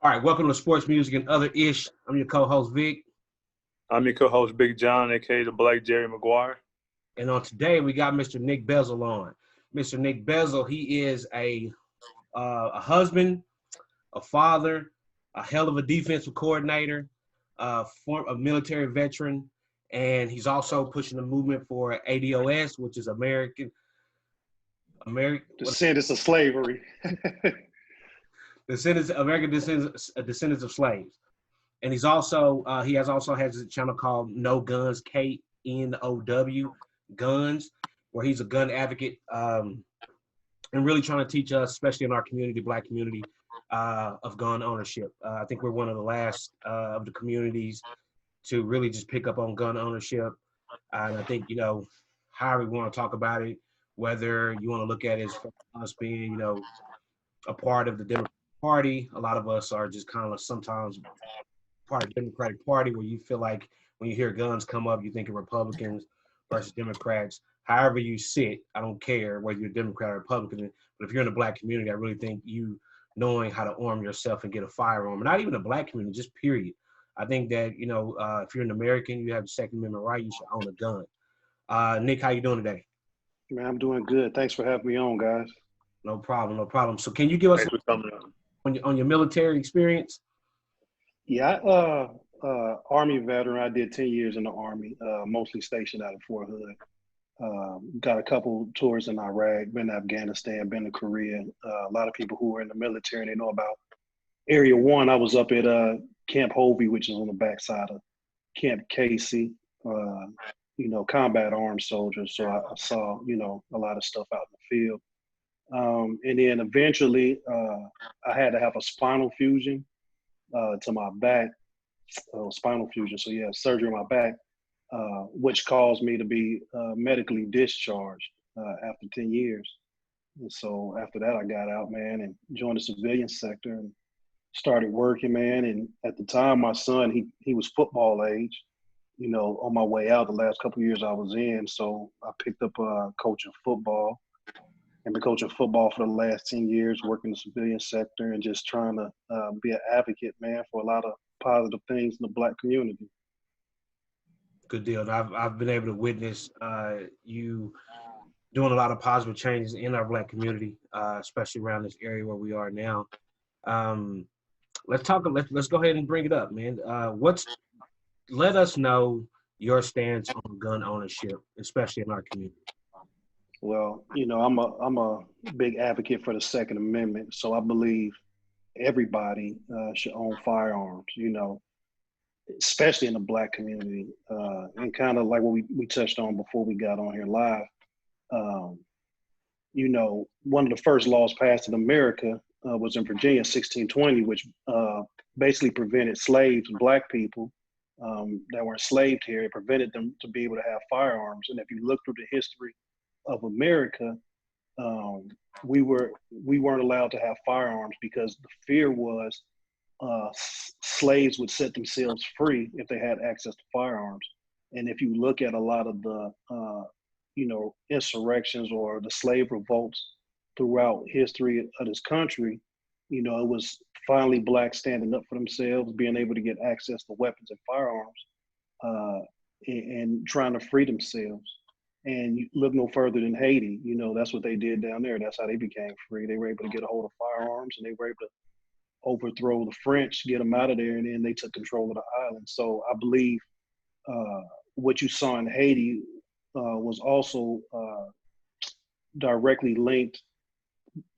All right, welcome to Sports Music and Other Ish. I'm your co-host Vic, I'm your co-host Big John, aka the Black Jerry Maguire. and on today we got Mr. Nick Bezzel on. Mr. Nick Bezzel, he is a husband, a father, a hell of a defensive coordinator, a military veteran, and he's also pushing the movement for ADOS, which is American Descendants of slavery. descendants of slaves. And he's also he has a channel called No Guns, KNOW Guns, where he's a gun advocate and really trying to teach us, especially in our community, Black community, of gun ownership. I think we're one of the last of the communities to really just pick up on gun ownership. And I think, however we want to talk about it, whether you want to look at it as us being, a part of the Democratic Party, a lot of us are just kind of sometimes part of the Democratic Party, where you feel like when you hear guns come up, you think of Republicans versus Democrats. However you sit, I don't care whether you're Democrat or Republican, but if you're in the Black community, I really think you knowing how to arm yourself and get a firearm, and not even the Black community, just period. I think that, if you're an American, you have the Second Amendment right, you should own a gun. Nick, how you doing today? Man, I'm doing good. Thanks for having me on, guys. No problem. So can you give us on your military experience? Yeah, Army veteran. I did 10 years in the Army, mostly stationed out of Fort Hood. Got a couple tours in Iraq, been to Afghanistan, been to Korea. A lot of people who are in the military, they know about Area 1. I was up at Camp Hovey, which is on the backside of Camp Casey, combat armed soldiers. So I saw, a lot of stuff out in the field. And then eventually I had to have a spinal fusion to my back, spinal fusion. So yeah, surgery on my back, which caused me to be medically discharged after 10 years. And so after that, I got out, man, and joined the civilian sector and started working, man. And at the time, my son, he was football age, on my way out the last couple of years I was in. So I picked up coaching football. And been coaching football for the last 10 years, working in the civilian sector and just trying to be an advocate, man, for a lot of positive things in the Black community. Good deal. I've been able to witness you doing a lot of positive changes in our Black community, especially around this area where we are now. Let's go ahead and bring it up, man. Let us know your stance on gun ownership, especially in our community. Well, I'm a big advocate for the Second Amendment, so I believe everybody should own firearms, especially in the Black community. And kind of like what we touched on before we got on here live, one of the first laws passed in America was in Virginia, 1620, which basically prevented slaves and Black people that were enslaved here. It prevented them to be able to have firearms. And if you look through the history of America, we weren't allowed to have firearms because the fear was slaves would set themselves free if they had access to firearms. And if you look at a lot of the insurrections or the slave revolts throughout history of this country, it was finally Blacks standing up for themselves, being able to get access to weapons and firearms, and trying to free themselves. And you look no further than Haiti. That's what they did down there. That's how they became free. They were able to get a hold of firearms, and they were able to overthrow the French, get them out of there, and then they took control of the island. So I believe what you saw in Haiti was also directly linked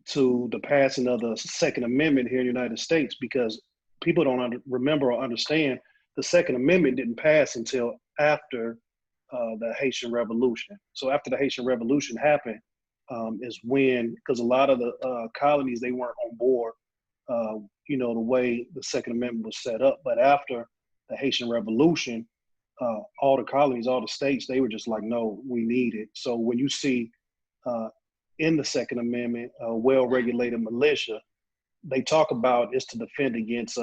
to the passing of the Second Amendment here in the United States, because people don't remember or understand the Second Amendment didn't pass until after the Haitian Revolution. So after the Haitian Revolution happened, is when, because a lot of the colonies, they weren't on board, the way the Second Amendment was set up. But after the Haitian Revolution, all the colonies, all the states, they were just like, no, we need it. So when you see in the Second Amendment, a well-regulated militia, they talk about it's to defend against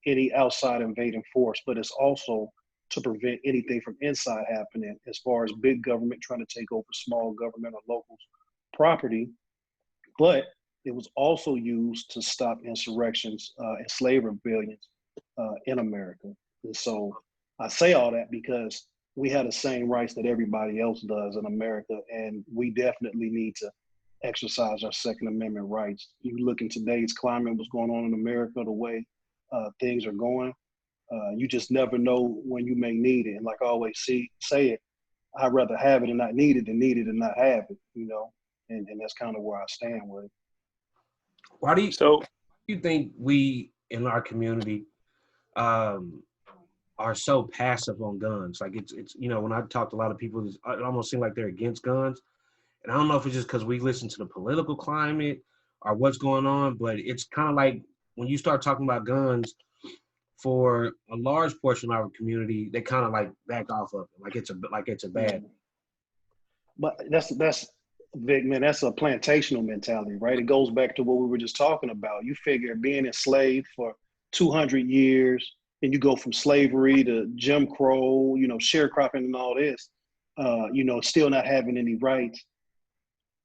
any outside invading force, but it's also to prevent anything from inside happening, as far as big government trying to take over small government or local property. But it was also used to stop insurrections and slave rebellions in America. And so I say all that because we have the same rights that everybody else does in America, and we definitely need to exercise our Second Amendment rights. You look in today's climate, what's going on in America, the way things are going, you just never know when you may need it. And like I always say it, I'd rather have it and not need it than need it and not have it, you know? And that's kind of where I stand with it. Why do So you think we in our community are so passive on guns? Like it's when I talk to a lot of people, it almost seems like they're against guns. And I don't know if it's just because we listen to the political climate or what's going on, but it's kind of like when you start talking about guns for a large portion of our community, they kind of like back off of it, like it's a bad. But that's Vic, man, that's a plantational mentality, right? It goes back to what we were just talking about. You figure being enslaved for 200 years, and you go from slavery to Jim Crow, sharecropping and all this, still not having any rights.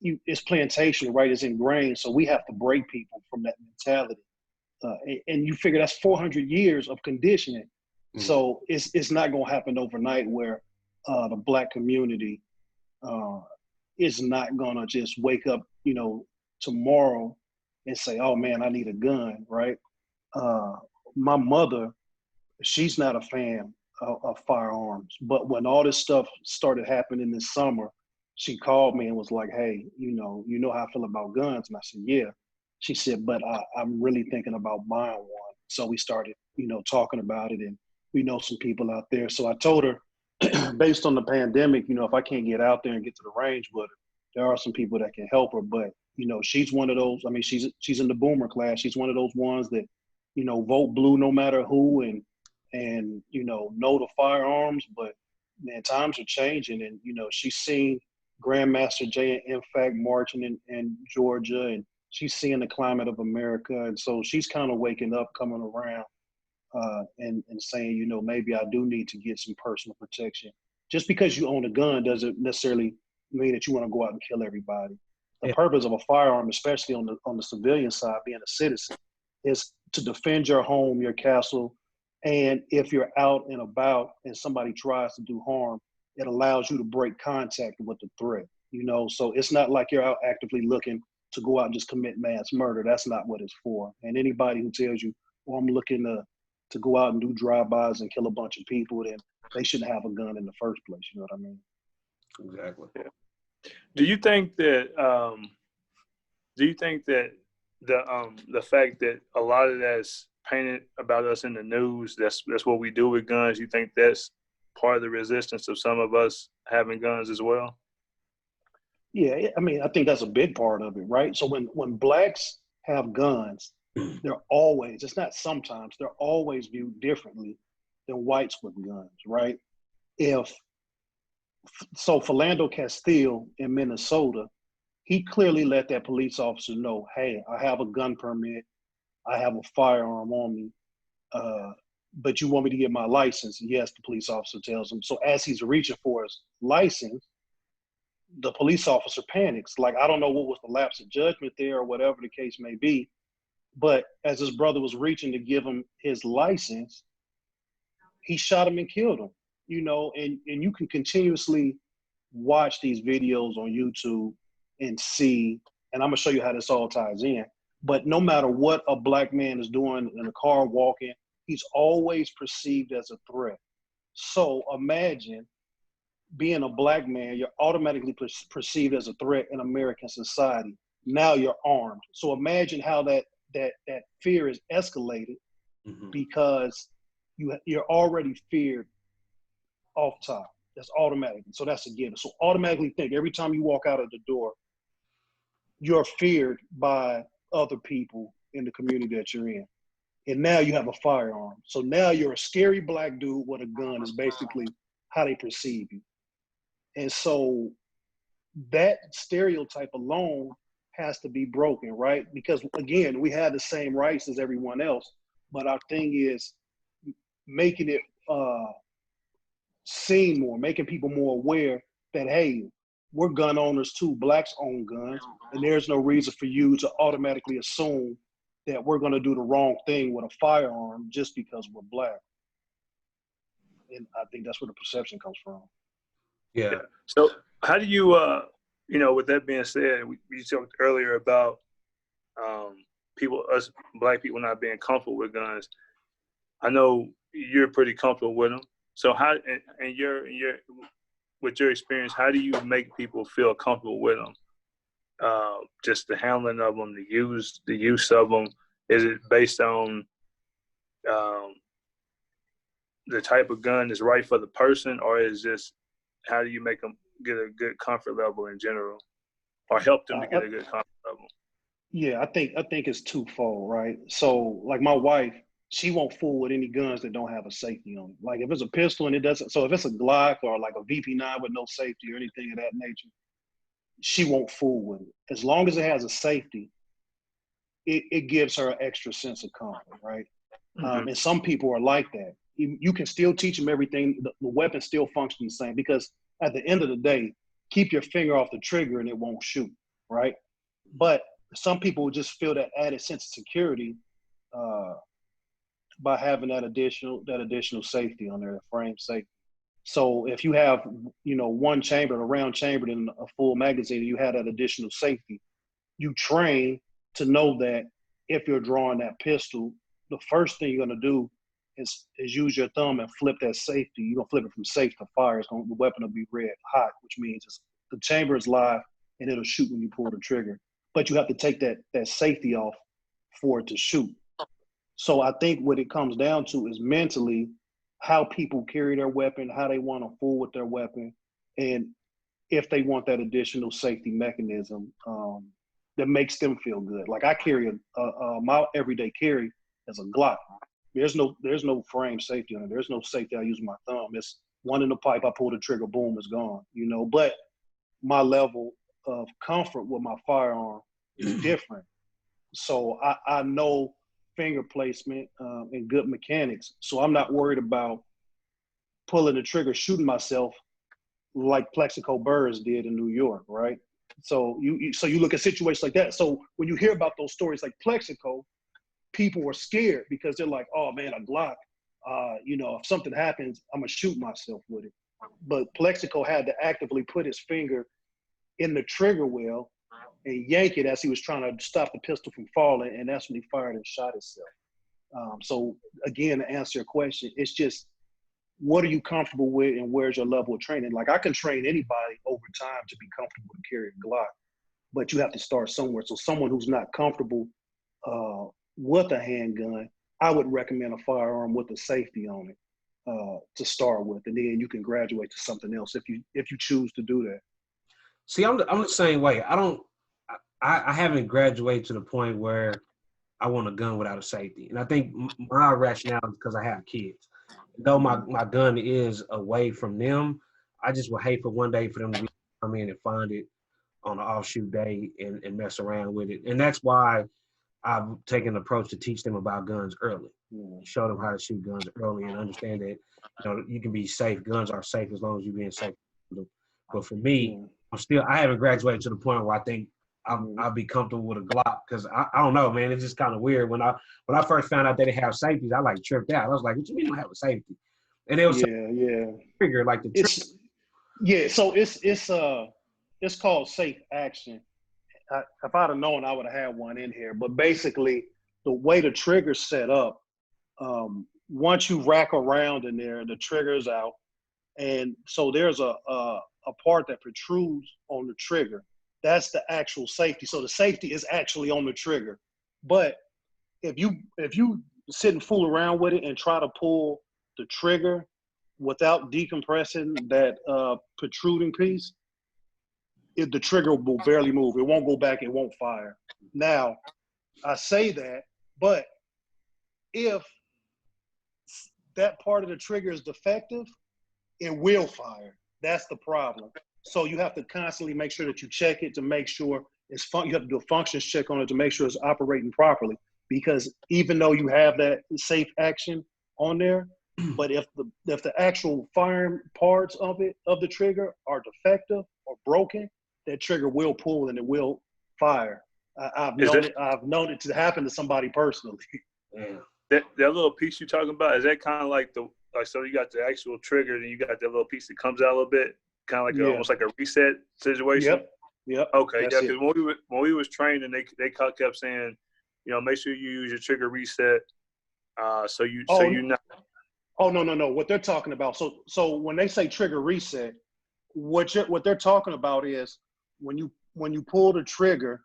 It's plantational, right? It's ingrained. So we have to break people from that mentality. And you figure that's 400 years of conditioning. So it's not going to happen overnight where the Black community is not going to just wake up, tomorrow and say, oh man, I need a gun, right? My mother, she's not a fan of firearms, but when all this stuff started happening this summer, she called me and was like, hey, you know how I feel about guns? And I said, yeah. She said, but I'm really thinking about buying one. So we started, talking about it, and we know some people out there. So I told her, based on the pandemic, if I can't get out there and get to the range with her, there are some people that can help her. But, she's one of those, I mean, she's in the boomer class. She's one of those ones that, vote blue no matter who, and know the firearms. But man, times are changing, and she's seen Grandmaster Jay and Impact marching in Georgia, and she's seeing the climate of America, and so she's kind of waking up, coming around, and saying, maybe I do need to get some personal protection. Just because you own a gun doesn't necessarily mean that you want to go out and kill everybody. The purpose of a firearm, especially on the civilian side, being a citizen, is to defend your home, your castle, and if you're out and about and somebody tries to do harm, it allows you to break contact with the threat. So it's not like you're out actively looking to go out and just commit mass murder. That's not what it's for. And anybody who tells you, well, I'm looking to go out and do drive-bys and kill a bunch of people, then they shouldn't have a gun in the first place. You know what I mean? Exactly. Yeah. Do you think that the fact that a lot of that's painted about us in the news, that's what we do with guns, you think that's part of the resistance of some of us having guns as well? Yeah, I mean, I think that's a big part of it, right? So when Blacks have guns, they're always, it's not sometimes, they're always viewed differently than whites with guns, right? So Philando Castile in Minnesota, he clearly let that police officer know, hey, I have a gun permit, I have a firearm on me, but you want me to get my license? Yes, the police officer tells him. So as he's reaching for his license, the police officer panics. Like, I don't know what was the lapse of judgment there or whatever the case may be, but as his brother was reaching to give him his license, he shot him and killed him, and you can continuously watch these videos on YouTube and see, and I'm gonna show you how this all ties in, but no matter what a Black man is doing in a car, walking, he's always perceived as a threat. So imagine being a Black man, you're automatically perceived as a threat in American society. Now you're armed. So imagine how that fear is escalated because you're already feared off top. That's automatic. So that's a given. So automatically think every time you walk out of the door, you're feared by other people in the community that you're in. And now you have a firearm. So now you're a scary Black dude with a gun is basically how they perceive you. And so that stereotype alone has to be broken, right? Because again, we have the same rights as everyone else, but our thing is making it seen more, making people more aware that, hey, we're gun owners too. Blacks own guns, and there's no reason for you to automatically assume that we're going to do the wrong thing with a firearm just because we're black. And I think that's where the perception comes from. Yeah. So how do you, with that being said, we talked earlier about us black people not being comfortable with guns. I know you're pretty comfortable with them. So how, and with your experience, how do you make people feel comfortable with them? Just the handling of them, the use of them. Is it based on the type of gun that's right for the person, or is just how do you make them get a good comfort level in general, or help them to get a good comfort level? Yeah, I think it's twofold, right? So like my wife, she won't fool with any guns that don't have a safety on it. Like if it's a pistol and it doesn't, so if it's a Glock or like a VP9 with no safety or anything of that nature, she won't fool with it. As long as it has a safety, it gives her an extra sense of comfort, right? Mm-hmm. And some people are like that. You can still teach them everything. The weapon still functions the same, because at the end of the day, keep your finger off the trigger and it won't shoot, right? But some people just feel that added sense of security by having that additional safety on there, frame safety. So if you have, one chamber, a round chambered in a full magazine, you have that additional safety. You train to know that if you're drawing that pistol, the first thing you're going to do is use your thumb and flip that safety. You're going to flip it from safe to fire. The weapon will be red hot, which means the chamber is live and it'll shoot when you pull the trigger. But you have to take that safety off for it to shoot. So I think what it comes down to is mentally how people carry their weapon, how they want to fool with their weapon, and if they want that additional safety mechanism that makes them feel good. Like I carry my everyday carry as a Glock. There's no frame safety on it. There's no safety. I use my thumb. It's one in the pipe. I pull the trigger. Boom, it's gone. But my level of comfort with my firearm is different. So I know finger placement and good mechanics. So I'm not worried about pulling the trigger, shooting myself like Plexico Burrs did in New York, right? So you look at situations like that. So when you hear about those stories like Plexico, people were scared because they're like, oh man, a Glock, if something happens, I'm gonna shoot myself with it. But Plexico had to actively put his finger in the trigger wheel and yank it as he was trying to stop the pistol from falling, and that's when he fired and shot himself. So again, to answer your question, it's just, what are you comfortable with and where's your level of training? Like I can train anybody over time to be comfortable to carry a Glock, but you have to start somewhere. So someone who's not comfortable with a handgun, I would recommend a firearm with a safety on it to start with, and then you can graduate to something else if you choose to do that. See, I'm the same way. I haven't graduated to the point where I want a gun without a safety. And I think my rationale is because I have kids. Though my gun is away from them, I just would hate for one day for them to come in and find it on an offshoot day and mess around with it. And that's why I've taken the approach to teach them about guns early. Show them how to shoot guns early and understand that you can be safe. Guns are safe as long as you're being safe. But for me, I haven't graduated to the point where I think I'll be comfortable with a Glock, because I don't know, man. It's just kind of weird. When I first found out that they have safeties, I like tripped out. I was like, "What you mean you don't have a safety?" And it was trigger, like the trigger. Yeah, so it's called safe action. If I'd have known, I would have had one in here. But basically, the way the trigger's set up, once you rack around in there, the trigger's out, and so there's a part that protrudes on the trigger. That's the actual safety. So the safety is actually on the trigger. But if you sit and fool around with it and try to pull the trigger without decompressing that protruding piece, the trigger will barely move. It won't go back. It won't fire. Now, I say that, but if that part of the trigger is defective, it will fire. That's the problem. So you have to constantly make sure that you check it to make sure it's you have to do a functions check on it to make sure it's operating properly. Because even though you have that safe action on there, But if the actual firing parts of the trigger are defective or broken, that trigger will pull and it will fire. I've known it to happen to somebody personally. Yeah. That little piece you're talking about, is that kind of like so you got the actual trigger, and you got that little piece that comes out a little bit, kind of like almost like a reset situation? Yep. Okay, yeah, because when we was training, they kept saying, make sure you use your trigger reset, so you not. Oh no. What they're talking about. So when they say trigger reset, what they're talking about is when you pull the trigger,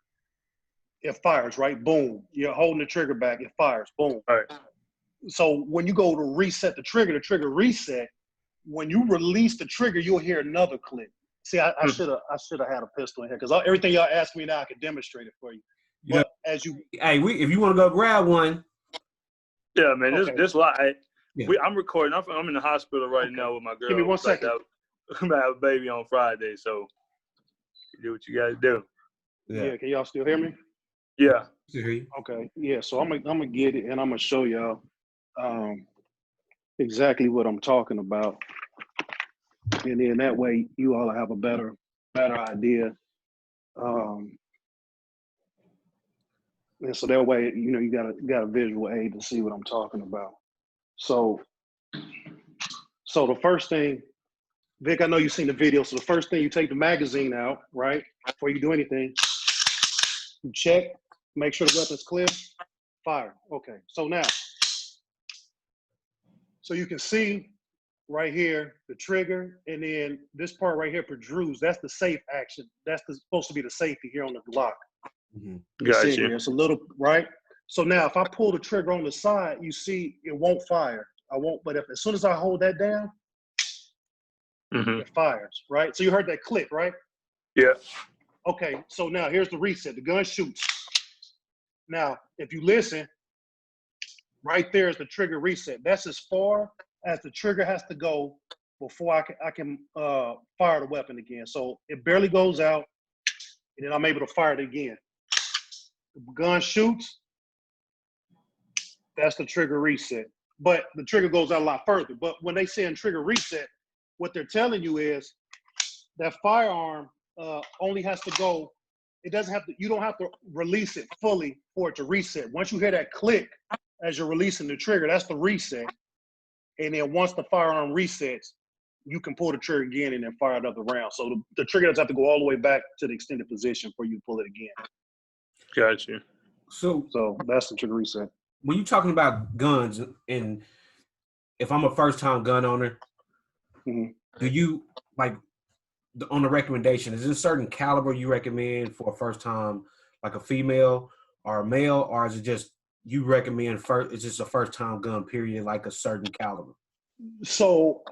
it fires, right? Boom. You're holding the trigger back, it fires. Boom. All right. So when you go to reset the trigger reset. When you release the trigger, you'll hear another click. See, I should have had a pistol in here because everything y'all ask me now, I can demonstrate it for you. But if you want to go grab one. Yeah, man, okay. this lot. I'm recording. I'm in the hospital right now with my girl. Give me 1 second. I'm gonna have a baby on Friday, so you do what you gotta do. Yeah. Can y'all still hear me? Yeah. Okay. Yeah. So I'm gonna get it and I'm gonna show y'all exactly what I'm talking about, and then that way you all have a better idea. And so that way, you got a visual aid to see what I'm talking about. So the first thing, Vic, I know you've seen the video. So the first thing, you take the magazine out, right? Before you do anything, you check, make sure the weapon's clear, fire. Okay. So now, so you can see right here the trigger, and then this part right here protrudes. That's the safe action. That's supposed to be the safety here on the Glock. Mm-hmm. Gotcha. It's a little right. So now, if I pull the trigger on the side, you see it won't fire. I won't. But as soon as I hold that down, it fires. Right. So you heard that click, right? Yeah. Okay. So now here's the reset. The gun shoots. Now, if you listen, right there is the trigger reset. That's as far as the trigger has to go before I can fire the weapon again. So it barely goes out, and then I'm able to fire it again. The gun shoots, that's the trigger reset. But the trigger goes out a lot further. But when they say in trigger reset, what they're telling you is that firearm only has to go, you don't have to release it fully for it to reset. Once you hear that click as you're releasing the trigger, that's the reset. And then once the firearm resets, you can pull the trigger again and then fire another round. So the trigger doesn't have to go all the way back to the extended position for you to pull it again. Gotcha. So that's the trigger reset. When you're talking about guns, and if I'm a first-time gun owner, do you, like, on the recommendation, is there a certain caliber you recommend for a first-time, like a female or a male, or is it just you recommend it's just a first-time gun, period, like a certain caliber? So,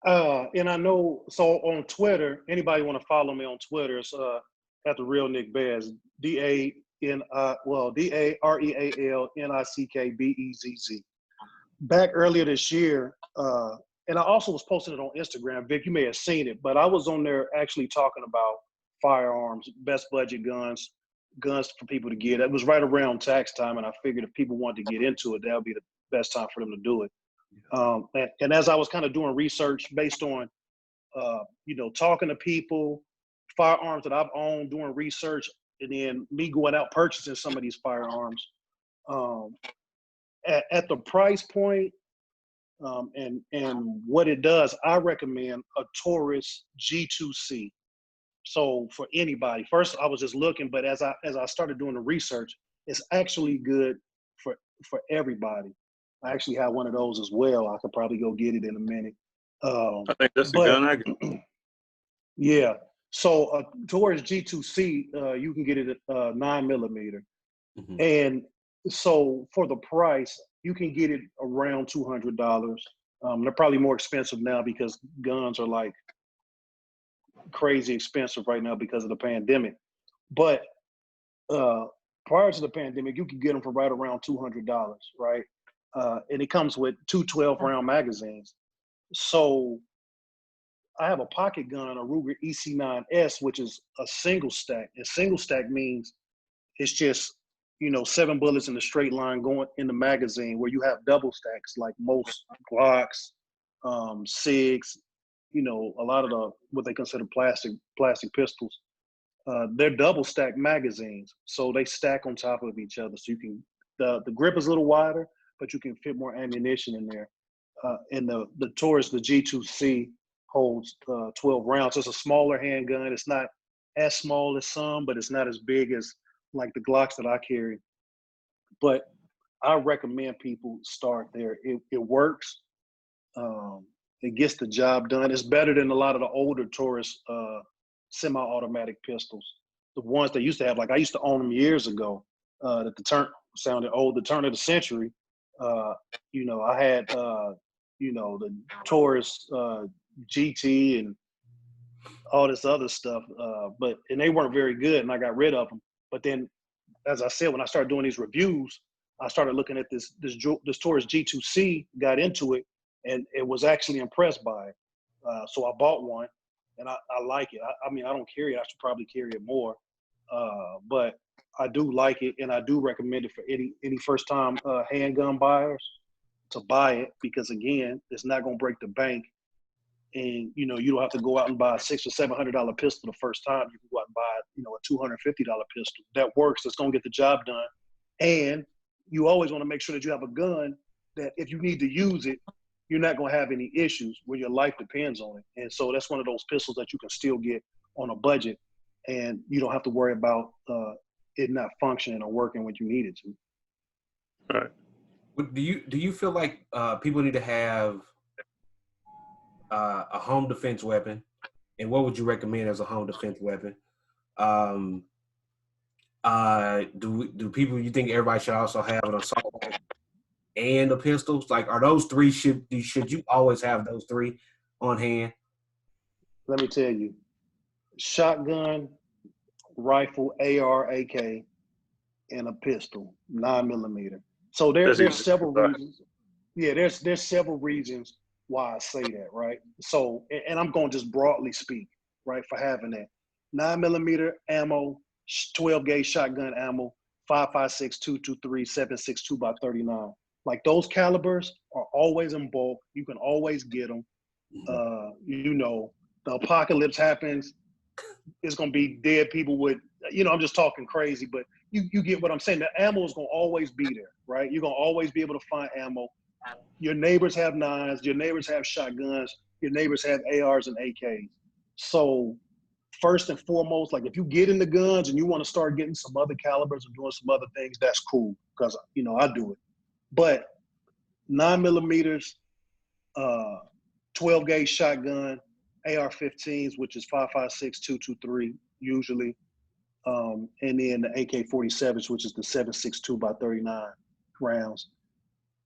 and I know, so on Twitter, anybody want to follow me on Twitter, it's at the real Nick Bez, DAREALNICKBEZZ. Back earlier this year, and I also was posting it on Instagram. Vic, you may have seen it, but I was on there actually talking about firearms, best budget guns for people to get. It was right around tax time, and I figured if people wanted to get into it, that would be the best time for them to do it. And as I was kind of doing research based on, talking to people, firearms that I've owned, doing research, and then me going out purchasing some of these firearms, at the price point and what it does, I recommend a Taurus G2C. So for anybody, first I was just looking, but as I started doing the research, it's actually good for everybody. I actually have one of those as well. I could probably go get it in a minute. I think that's the gun I get. Yeah. So Taurus G2C, you can get it at 9mm. And so for the price, you can get it around $200. They're probably more expensive now because guns are like crazy expensive right now because of the pandemic. But prior to the pandemic, you could get them for right around $200, right? And it comes with 2 12-round magazines. So I have a pocket gun, a Ruger EC9S, which is a single stack. And single stack means it's just 7 bullets in a straight line going in the magazine, where you have double stacks like most Glocks, SIGs, a lot of the what they consider plastic pistols. They're double stack magazines, so they stack on top of each other. So you can the grip is a little wider, but you can fit more ammunition in there. And the Taurus, the G2C, holds 12 rounds. It's a smaller handgun. It's not as small as some, but it's not as big as like the Glocks that I carry. But I recommend people start there. It works. It gets the job done. It's better than a lot of the older Taurus semi-automatic pistols. The ones they used to have, like I used to own them years ago. That the turn sounded old. The turn of the century. I had the Taurus GT and all this other stuff, and they weren't very good, and I got rid of them. But then, as I said, when I started doing these reviews, I started looking at this Taurus G2C, got into it, and it was actually impressed by it. So I bought one, and I like it. I mean, I don't carry it. I should probably carry it more, but I do like it, and I do recommend it for any first-time handgun buyers to buy it, because again, it's not going to break the bank. And you don't have to go out and buy a $600 or $700 pistol the first time. You can go out and buy a $250 pistol that works. That's going to get the job done. And you always want to make sure that you have a gun that if you need to use it, you're not going to have any issues where your life depends on it. And so that's one of those pistols that you can still get on a budget, and you don't have to worry about it not functioning or working when you need it to. All right. Do you feel like people need to have a home defense weapon, and what would you recommend as a home defense weapon? Do people, you think everybody should also have an assault rifle and a pistol? Like, are those three, should you always have those three on hand? Let me tell you, shotgun, rifle, AR, AK, and a pistol, 9mm. So there's several reasons. Yeah, there's several reasons why I say that, right? So, and I'm going to just broadly speak, right, for having that. 9mm ammo, 12 gauge shotgun ammo, 5.56, 223, 7.62 by 39. Like, those calibers are always in bulk. You can always get them. The apocalypse happens, it's going to be dead people with, I'm just talking crazy, but you get what I'm saying. The ammo is going to always be there, right? You're going to always be able to find ammo. Your neighbors have knives, your neighbors have shotguns, your neighbors have ARs and AKs. So first and foremost, like, if you get into guns and you want to start getting some other calibers and doing some other things, that's cool, because I do it. But 9mm, 12 gauge shotgun, AR-15s, which is 5.56, 223 usually, and then the AK-47s, which is the 7.62 by 39 rounds.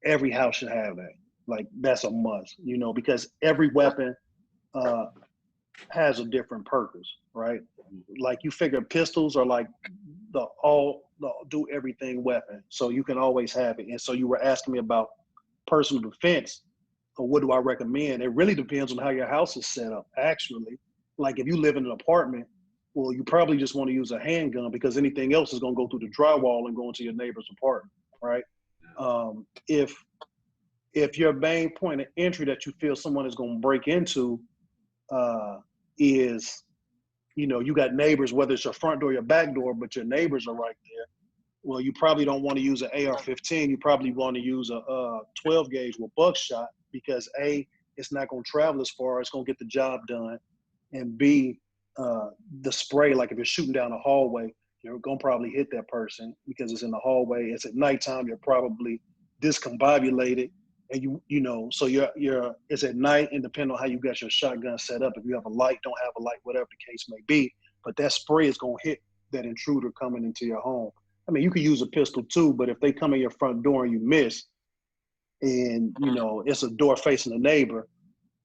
Every house should have that. Like, that's a must, because every weapon has a different purpose, right? Like, you figure pistols are like the do everything weapon, so you can always have it. And so you were asking me about personal defense, or what do I recommend? It really depends on how your house is set up, actually. Like, if you live in an apartment, well, you probably just want to use a handgun, because anything else is going to go through the drywall and go into your neighbor's apartment, right? If your main point of entry that you feel someone is going to break into is, you got neighbors, whether it's your front door or your back door, but your neighbors are right there, well, you probably don't want to use an AR-15. You probably want to use a 12 gauge with buckshot, because A, it's not going to travel as far, it's going to get the job done, and B, the spray, like if you're shooting down a hallway, you're going to probably hit that person because it's in the hallway. It's at nighttime, you're probably discombobulated, and so it's at night, and depending on how you got your shotgun set up, if you have a light, don't have a light, whatever the case may be, but that spray is going to hit that intruder coming into your home. I mean, you could use a pistol too, but if they come in your front door and you miss, and it's a door facing a neighbor,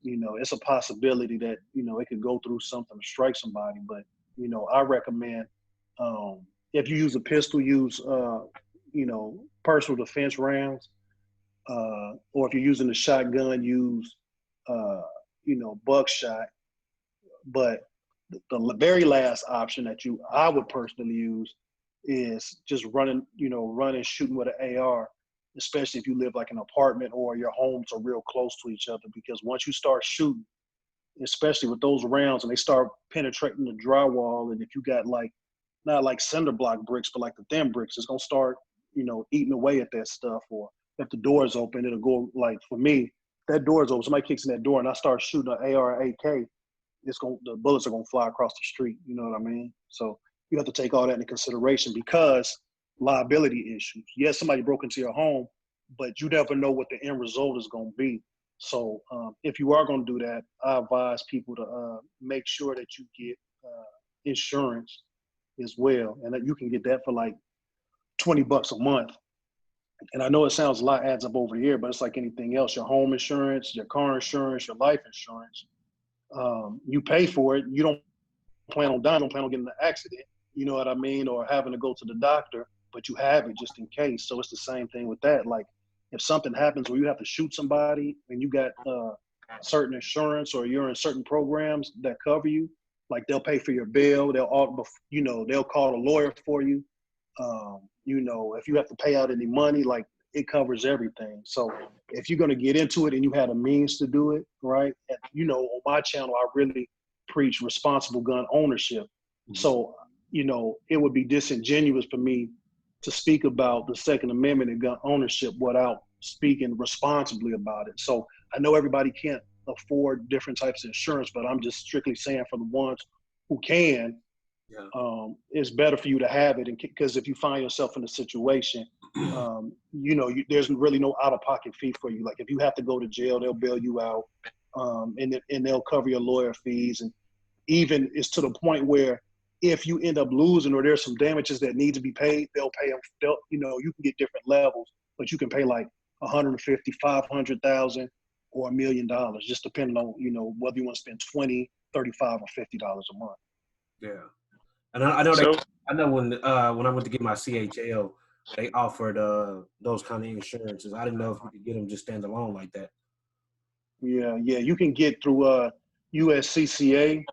it's a possibility that it could go through something to strike somebody. But I recommend, if you use a pistol, use personal defense rounds, or if you're using a shotgun, use buckshot. But the very last option that I would personally use is just running, shooting with an AR, especially if you live like in an apartment or your homes are real close to each other. Because once you start shooting, especially with those rounds, and they start penetrating the drywall, and if you got like, not like cinder block bricks, but like the thin bricks, it's gonna start, eating away at that stuff. Or if the door is open, it'll go, like for me, that door is open, somebody kicks in that door and I start shooting an AR or AK, the bullets are gonna fly across the street. You know what I mean? So you have to take all that into consideration, because liability issues. Yes, somebody broke into your home, but you never know what the end result is gonna be. So if you are gonna do that, I advise people to make sure that you get insurance as well, and that you can get that for like $20 a month. And I know it sounds a lot, adds up over the year, but it's like anything else. Your home insurance, your car insurance, your life insurance, you pay for it. You don't plan on dying, don't plan on getting in an accident, you know what I mean, or having to go to the doctor, but you have it just in case. So it's the same thing with that. Like if something happens where you have to shoot somebody and you got certain insurance, or you're in certain programs that cover you, like they'll pay for your bill, they'll call a lawyer for you. If you have to pay out any money, like it covers everything. So if you're going to get into it and you had a means to do it, right? And, on my channel, I really preach responsible gun ownership. Mm-hmm. So, it would be disingenuous for me to speak about the Second Amendment and gun ownership without speaking responsibly about it. So I know everybody can't afford different types of insurance, but I'm just strictly saying for the ones who can, it's better for you to have it. Because if you find yourself in a situation, there's really no out-of-pocket fee for you. Like if you have to go to jail, they'll bail you out, and they'll cover your lawyer fees. And even it's to the point where if you end up losing or there's some damages that need to be paid, they'll pay them. You can get different levels, but you can pay like $150,000, $500,000, or $1 million, just depending on, whether you want to spend $20, $35, or $50 a month. Yeah. And I know when I went to get my CHL, they offered those kind of insurances. I didn't know if you could get them just standalone like that. Yeah, you can get through USCCA,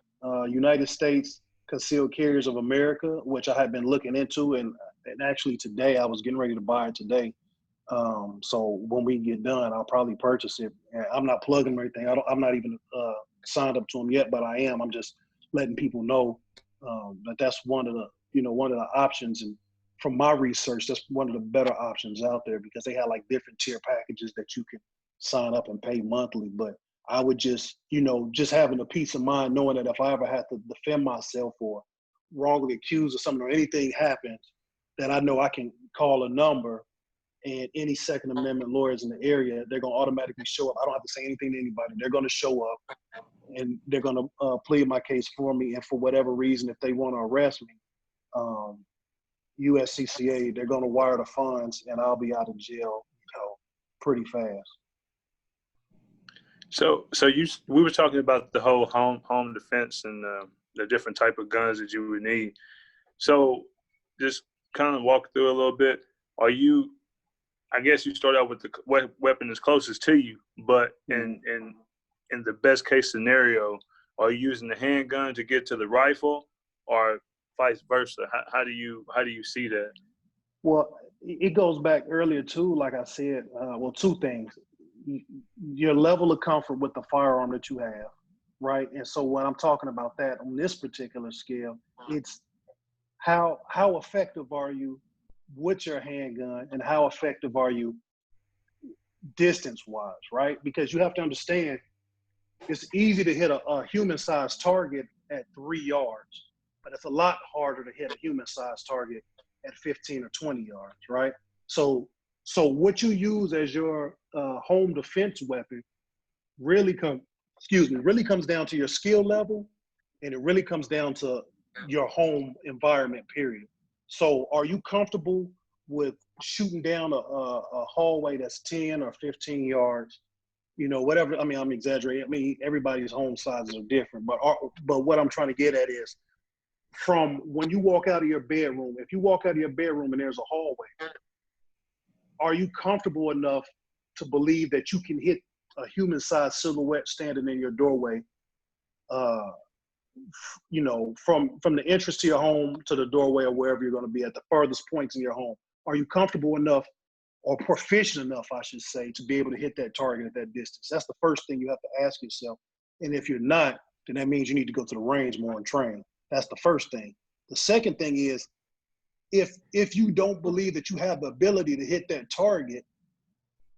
United States Concealed Carriers of America, which I had been looking into, and actually today I was getting ready to buy it today. So when we get done, I'll probably purchase it. And I'm not plugging or anything. I'm not even signed up to them yet, but I am. I'm just letting people know that that's one of the options. And from my research, that's one of the better options out there, because they have like different tier packages that you can sign up and pay monthly. But I would just having a peace of mind knowing that if I ever have to defend myself or wrongly accused of something, or anything happens, that I know I can call a number, and any Second Amendment lawyers in the area, they're going to automatically show up. I don't have to say anything to anybody. They're going to show up, and they're going to plead my case for me. And for whatever reason, if they want to arrest me, USCCA, they're going to wire the funds, and I'll be out of jail, pretty fast. So we were talking about the whole home defense and the different type of guns that you would need. So just kind of walk through a little bit. I guess you start out with the weapon that's closest to you, but in the best case scenario, are you using the handgun to get to the rifle, or vice versa? How do you see that? Well, it goes back earlier too. Like I said, two things: your level of comfort with the firearm that you have, right? And so when I'm talking about that on this particular scale, it's how effective are you with your handgun, and how effective are you distance-wise, right? Because you have to understand, it's easy to hit a human-sized target at 3 yards, but it's a lot harder to hit a human-sized target at 15 or 20 yards, right? So what you use as your home defense weapon really comes down to your skill level, and it really comes down to your home environment, period. So are you comfortable with shooting down a hallway that's 10 or 15 yards? Whatever. I mean, I'm exaggerating. I mean, everybody's home sizes are different, but what I'm trying to get at is, from when you walk out of your bedroom, if you walk out of your bedroom and there's a hallway, are you comfortable enough to believe that you can hit a human-sized silhouette standing in your doorway from the entrance to your home to the doorway or wherever you're going to be at the furthest points in your home, are you comfortable enough or proficient enough, I should say, to be able to hit that target at that distance? That's the first thing you have to ask yourself. And if you're not, then that means you need to go to the range more and train. That's the first thing. The second thing is, if you don't believe that you have the ability to hit that target,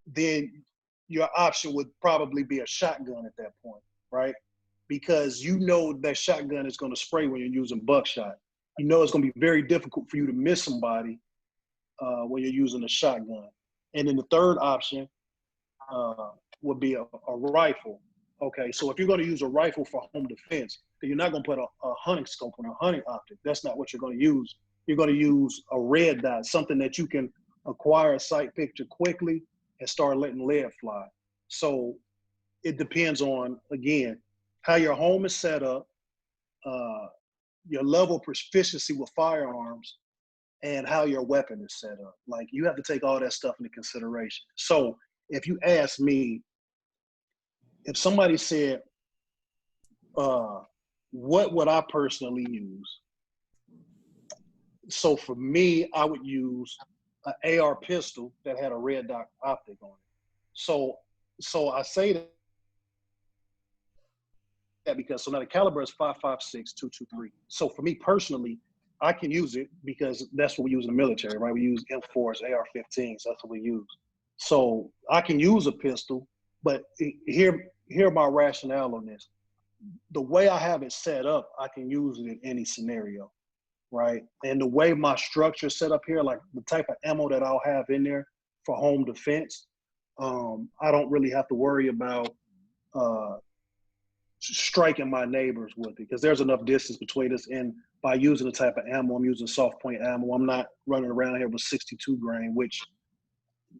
then your option would probably be a shotgun at that point, right? Because you know that shotgun is going to spray when you're using buckshot. You know it's going to be very difficult for you to miss somebody when you're using a shotgun. And then the third option would be a rifle. Okay, so if you're going to use a rifle for home defense, then you're not going to put a hunting scope on a hunting optic. That's not what you're going to use. You're going to use a red dot, something that you can acquire a sight picture quickly and start letting lead fly. So it depends on, again, how your home is set up, your level of proficiency with firearms, and how your weapon is set up. Like, you have to take all that stuff into consideration. So if you ask me, if somebody said, what would I personally use? So for me, I would use an AR pistol that had a red dot optic on it. So I say that because, so now the caliber is 5.56, .223. So for me personally, I can use it because that's what we use in the military, right? We use M4s, AR-15s, that's what we use. So I can use a pistol, but here my rationale on this. The way I have it set up, I can use it in any scenario, right? And the way my structure is set up here, like the type of ammo that I'll have in there for home defense, I don't really have to worry about striking my neighbors with it, because there's enough distance between us. And by using the type of ammo, I'm using soft point ammo. I'm not running around here with 62 grain, which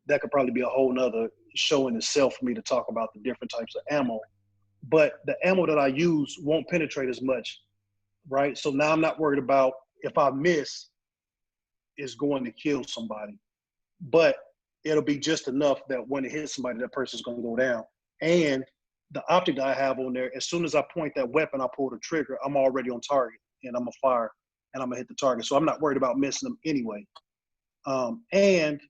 that could probably be a whole nother show in itself for me to talk about the different types of ammo. But the ammo that I use won't penetrate as much, right? So now I'm not worried about if I miss, it's going to kill somebody. But it'll be just enough that when it hits somebody, that person's going to go down. And the optic that I have on there, as soon as I point that weapon, I pull the trigger, I'm already on target, and I'm going to fire, and I'm going to hit the target. So I'm not worried about missing them anyway. And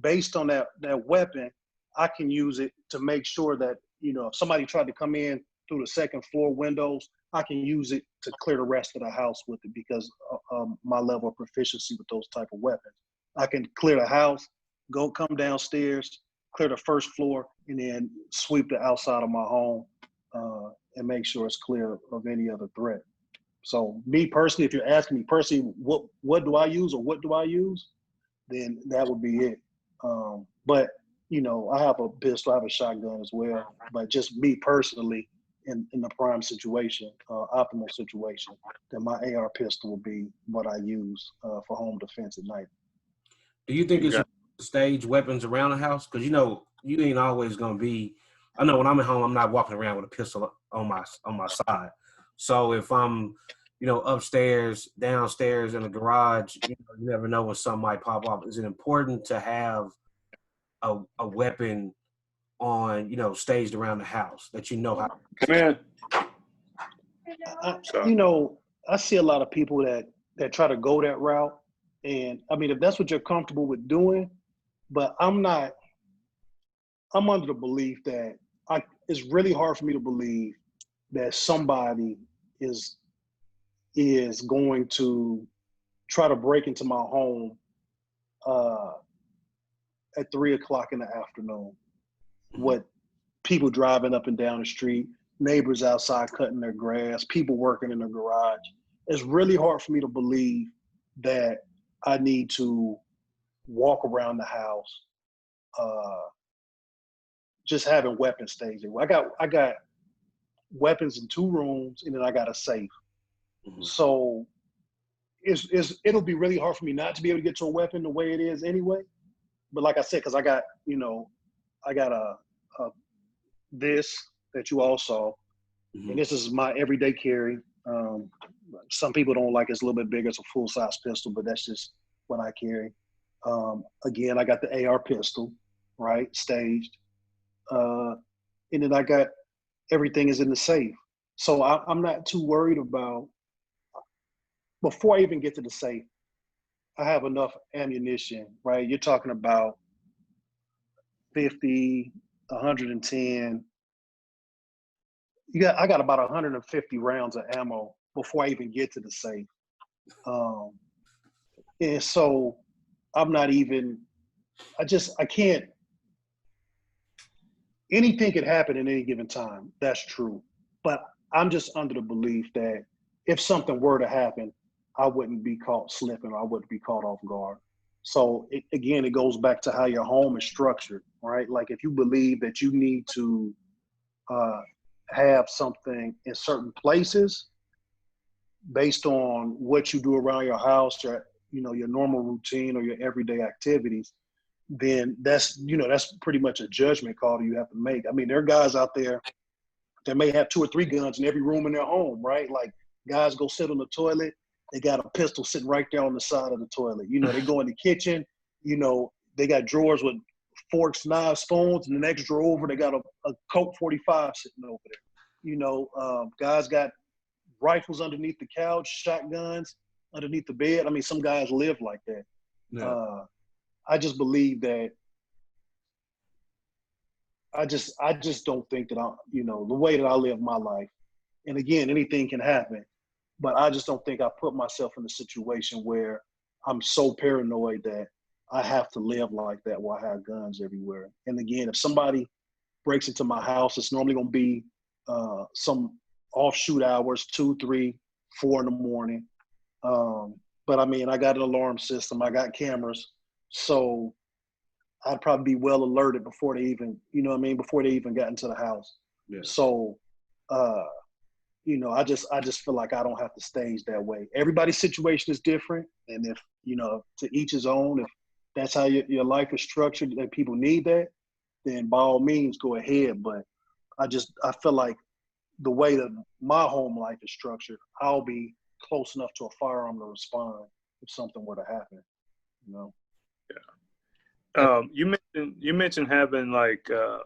based on that weapon, I can use it to make sure that, if somebody tried to come in through the second floor windows, I can use it to clear the rest of the house with it because of my level of proficiency with those type of weapons. I can clear the house, come downstairs, clear the first floor, and then sweep the outside of my home and make sure it's clear of any other threat. So me personally, if you're asking me personally, what do I use or what do I use, then that would be it. But I have a pistol, I have a shotgun as well. But just me personally, in the prime situation, optimal situation, then my AR pistol will be what I use for home defense at night. Do you think it's stage weapons around the house? Because you ain't always gonna be. I know when I'm at home, I'm not walking around with a pistol on my side. So if I'm, upstairs, downstairs, in the garage, you never know when something might pop up. Is it important to have a weapon on, staged around the house that how? Come in. I see a lot of people that try to go that route. And I mean, if that's what you're comfortable with doing, but I'm not, I'm under the belief that it's really hard for me to believe that somebody is going to try to break into my home at 3:00 in the afternoon with people driving up and down the street, neighbors outside cutting their grass, people working in the garage. It's really hard for me to believe that I need to walk around the house just having weapons staged. I got weapons in 2 rooms, and then I got a safe. Mm-hmm. So it'll be really hard for me not to be able to get to a weapon the way it is anyway. But like I said, because I got this that you all saw, and this is my everyday carry. Some people don't like it's a little bit bigger. It's a full-size pistol, but that's just what I carry. Again, I got the AR pistol, right, staged. And then I got everything is in the safe. So I'm not too worried about, before I even get to the safe, I have enough ammunition, right? You're talking about 50, 110. I got about 150 rounds of ammo before I even get to the safe. And so I'm not even, I can't, anything could happen at any given time. That's true. But I'm just under the belief that if something were to happen, I wouldn't be caught slipping, or I wouldn't be caught off guard. So it goes back to how your home is structured, right? Like if you believe that you need to have something in certain places based on what you do around your house, or your normal routine or your everyday activities, then that's pretty much a judgment call that you have to make. I mean, there are guys out there that may have 2 or 3 guns in every room in their home, right? Like guys go sit on the toilet, they got a pistol sitting right there on the side of the toilet. They go in the kitchen, they got drawers with forks, knives, spoons, and the next drawer over, they got a Colt 45 sitting over there. Guys got rifles underneath the couch, shotguns underneath the bed. I mean, some guys live like that. Yeah. I just believe that I just don't think that the way that I live my life, and again, anything can happen, but I just don't think I put myself in a situation where I'm so paranoid that I have to live like that where I have guns everywhere. And again, if somebody breaks into my house, it's normally going to be some offshoot hours, 2, 3, 4 in the morning. But I mean, I got an alarm system, I got cameras, so I'd probably be well alerted before they even, before they even got into the house. Yeah. So, I just feel like I don't have to stage that way. Everybody's situation is different. And if, to each his own, if that's how your life is structured and people need that, then by all means go ahead. But I feel like the way that my home life is structured, I'll be close enough to a firearm to respond if something were to happen, Yeah. You mentioned having like a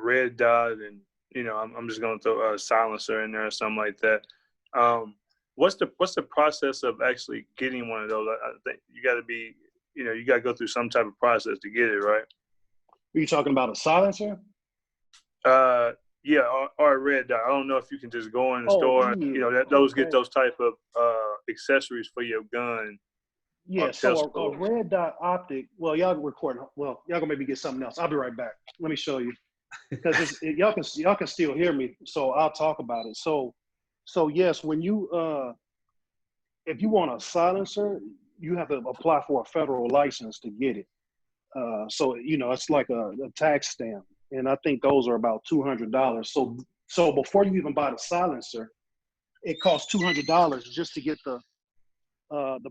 red dot, and I'm just going to throw a silencer in there or something like that. What's the process of actually getting one of those? I think you got to be, you got to go through some type of process to get it, right? Are you talking about a silencer? Yeah, or a red dot. I don't know if you can just go in the store and, those get those type of accessories for your gun. Yeah, so a red dot optic, well, y'all recording, well, y'all gonna maybe get something else. I'll be right back. Let me show you. Because y'all can still hear me, so I'll talk about it. So yes, when you, if you want a silencer, you have to apply for a federal license to get it. So, it's like a tax stamp. And I think those are about $200. So before you even buy the silencer, it costs $200 just to get the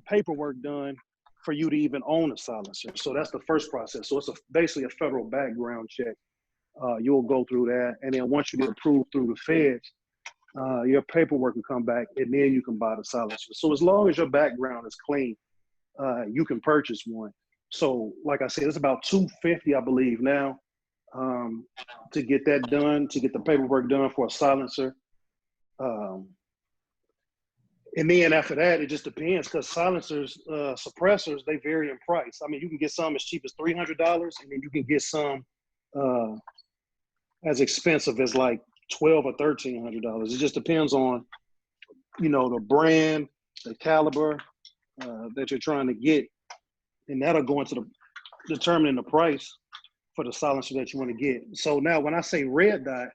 paperwork done for you to even own a silencer. So that's the first process. So it's basically a federal background check. You'll go through that. And then once you get approved through the feds, your paperwork will come back, and then you can buy the silencer. So as long as your background is clean, you can purchase one. So like I said, it's about $250, I believe now, to get that done, to get the paperwork done for a silencer. And then after that, it just depends, because silencers, suppressors, they vary in price. I mean, you can get some as cheap as $300, and then you can get some as expensive as like $1,200 or $1,300. It just depends on, the brand, the caliber that you're trying to get, and that'll go into determining the price for the silencer that you want to get. So now, when I say red dot,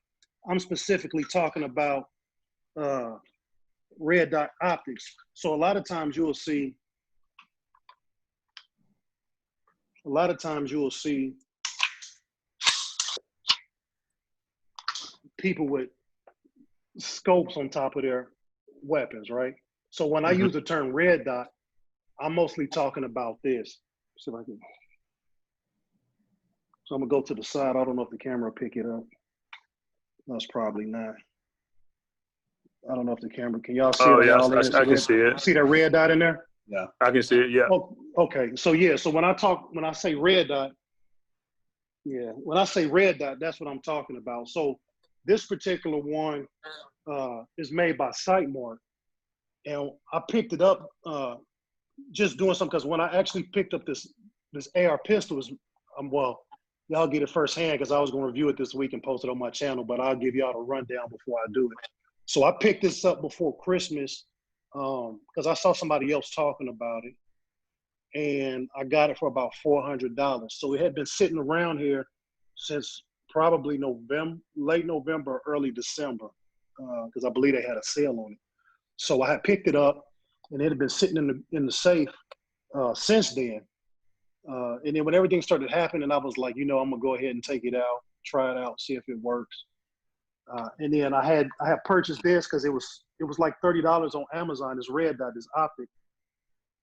I'm specifically talking about red dot optics. So a lot of times you'll see people with scopes on top of their weapons, right? So when I use the term red dot, I'm mostly talking about this. See if I can. So I'm gonna go to the side. I don't know if the camera will pick it up. That's probably not. I don't know if the camera, can y'all see it? Oh, yeah, I can see it. See that red dot in there? Yeah, I can see it, yeah. Oh, okay, so yeah, so when I say red dot, that's what I'm talking about. So this particular one is made by Sightmark. And I picked it up just doing something, because when I actually picked up this AR pistol, well, y'all get it firsthand because I was going to review it this week and post it on my channel, but I'll give y'all the rundown before I do it. So I picked this up before Christmas because I saw somebody else talking about it, and I got it for about $400. So it had been sitting around here since probably late November, early December, because I believe they had a sale on it. So I had picked it up, and it had been sitting in the safe since then. And then when everything started happening, I was like, I'm gonna go ahead and take it out, try it out, see if it works. And then I had purchased this because it was like $30 on Amazon. This red dot, this optic,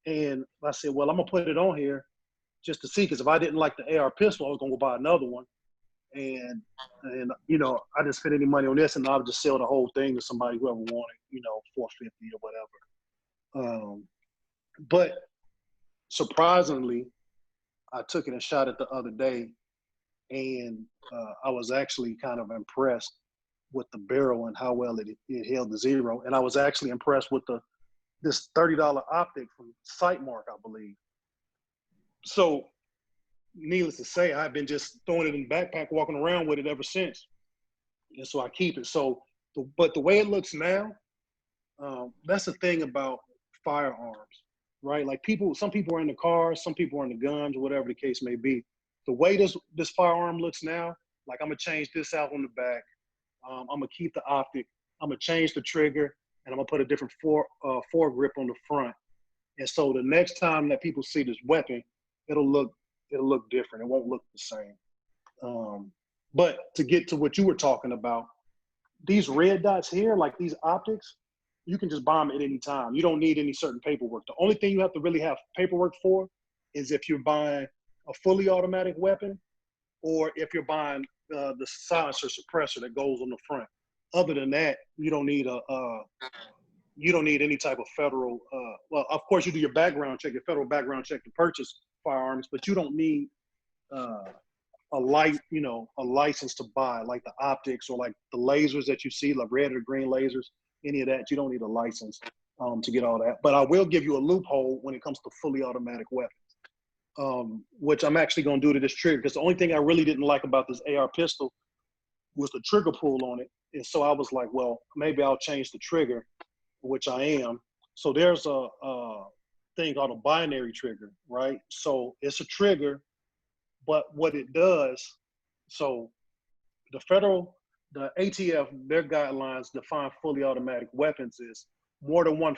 and I said, well, I'm gonna put it on here just to see, because if I didn't like the AR pistol, I was gonna go buy another one. And I didn't spend any money on this, and I would just sell the whole thing to somebody, whoever wanted, $450 or whatever. But surprisingly, I took it and shot it the other day, and I was actually kind of impressed with the barrel and how well it held the zero. And I was actually impressed with this $30 optic from Sightmark, I believe. So needless to say, I've been just throwing it in the backpack, walking around with it ever since. And so I keep it. But the way it looks now, that's the thing about firearms, right? Like some people are in the cars, some people are in the guns, whatever the case may be. The way this firearm looks now, like I'm gonna change this out on the back. I'm gonna keep the optic. I'm gonna change the trigger, and I'm gonna put a different foregrip on the front. And so the next time that people see this weapon, it'll look different. It won't look the same. But to get to what you were talking about, these red dots here, like these optics, you can just buy them at any time. You don't need any certain paperwork. The only thing you have to really have paperwork for is if you're buying a fully automatic weapon, or if you're buying the silencer suppressor that goes on the front. Other than that, you don't need any type of federal. Well, of course, you do your background check, your federal background check to purchase firearms, but you don't need a license to buy, like the optics or like the lasers that you see, like red or green lasers. Any of that, you don't need a license to get all that. But I will give you a loophole when it comes to fully automatic weapons, which I'm actually going to do to this trigger, because the only thing I really didn't like about this AR pistol was the trigger pull on it. And so I was like, well, maybe I'll change the trigger, which I am. So there's a thing called a binary trigger, right? So it's a trigger, but what it does, so the ATF, their guidelines define fully automatic weapons is more than one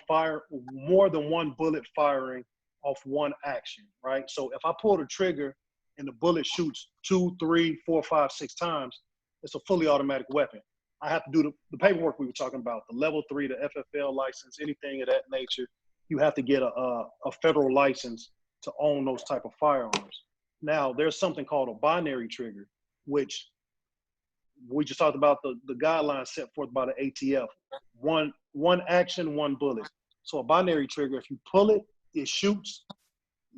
bullet firing off one action, right? So if I pull the trigger and the bullet shoots 2, 3, 4, 5, 6 times, it's a fully automatic weapon. I have to do the paperwork we were talking about, the level 3, the FFL license, anything of that nature. You have to get a federal license to own those type of firearms. Now, there's something called a binary trigger, which we just talked about the guidelines set forth by the ATF. One action, one bullet. So a binary trigger, if you pull it, it shoots.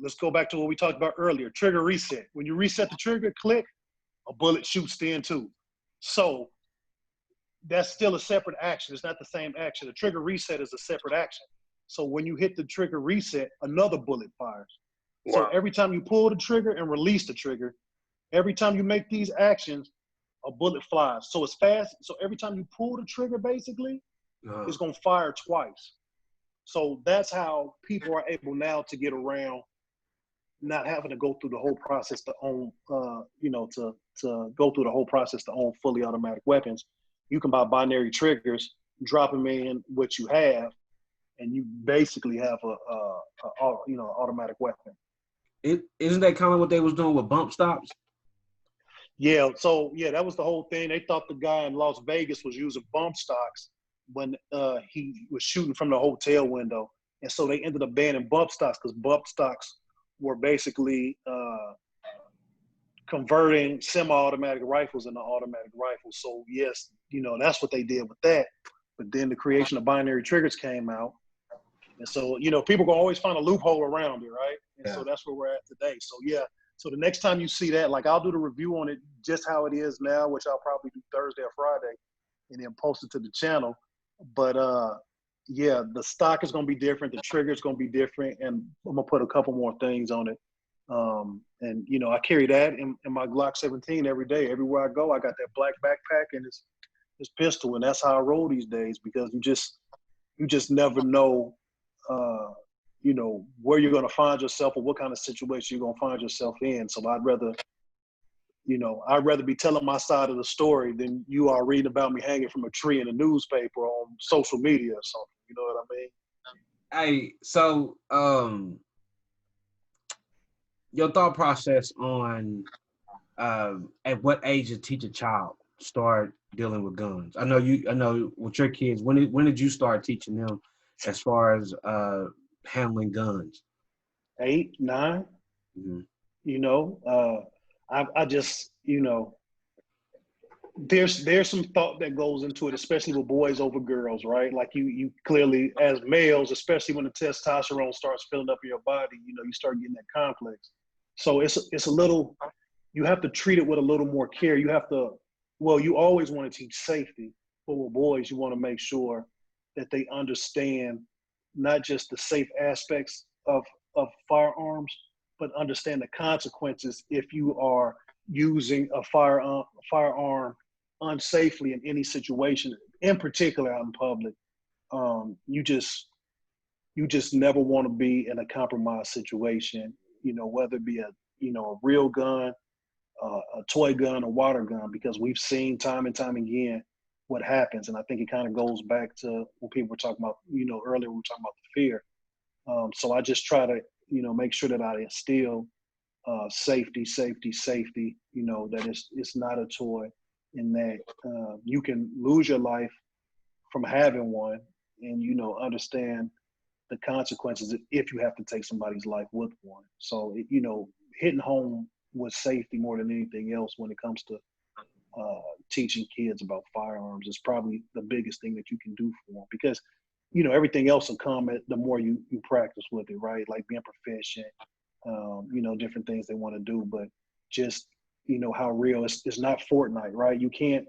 Let's go back to what we talked about earlier, trigger reset. When you reset the trigger, click, a bullet shoots then too. So that's still a separate action. It's not the same action. The trigger reset is a separate action. So when you hit the trigger reset, another bullet fires. Wow. So every time you pull the trigger and release the trigger, every time you make these actions, a bullet flies. So it's fast. So every time you pull the trigger, basically, it's going to fire twice. So that's how people are able now to get around not having to go through the whole process to own, to go through the whole process to own fully automatic weapons. You can buy binary triggers, drop them in what you have, and you basically have a automatic weapon. Isn't that kind of what they was doing with bump stocks? Yeah. So yeah, that was the whole thing. They thought the guy in Las Vegas was using bump stocks when he was shooting from the hotel window, and so they ended up banning bump stocks because bump stocks were basically converting semi-automatic rifles into automatic rifles. So yes, that's what they did with that. But then the creation of binary triggers came out. And so, people can always find a loophole around it, right? And so that's where we're at today. So yeah, so the next time you see that, like I'll do the review on it just how it is now, which I'll probably do Thursday or Friday, and then post it to the channel. But yeah, the stock is going to be different. The trigger is going to be different, and I'm gonna put a couple more things on it. And you know, I carry that in my Glock 17 every day. Everywhere I go, I got that black backpack and this pistol, and that's how I roll these days, because you just never know, you know, where you're going to find yourself or what kind of situation you're going to find yourself in. So I'd rather be telling my side of the story than you are reading about me hanging from a tree in a newspaper on social media or something. You know what I mean? Hey, so your thought process on at what age to teach a child start dealing with guns? I know with your kids, when did you start teaching them as far as handling guns? 8, 9. Mm-hmm. You know, I just, you know, there's some thought that goes into it, especially with boys over girls, right? Like you clearly, as males, especially when the testosterone starts filling up in your body, you know, you start getting that complex. So it's a little, you have to treat it with a little more care. You have to, well, you always want to teach safety, but with boys, you want to make sure that they understand not just the safe aspects of firearms, but understand the consequences if you are using a firearm unsafely in any situation, in particular out in public. You just never want to be in a compromised situation, you know, whether it be a real gun, a toy gun, a water gun, because we've seen time and time again what happens. And I think it kind of goes back to when people were talking about, you know, earlier we were talking about the fear. So I just try to, you know, make sure that I instill safety, you know, that it's not a toy, and that you can lose your life from having one, and, you know, understand the consequences if you have to take somebody's life with one. So, you know, hitting home with safety more than anything else when it comes to teaching kids about firearms is probably the biggest thing that you can do for them, because, you know, everything else will come the more you practice with it, right? Like being proficient, you know, different things they want to do, but just, you know, how real it's not Fortnite, right? You can't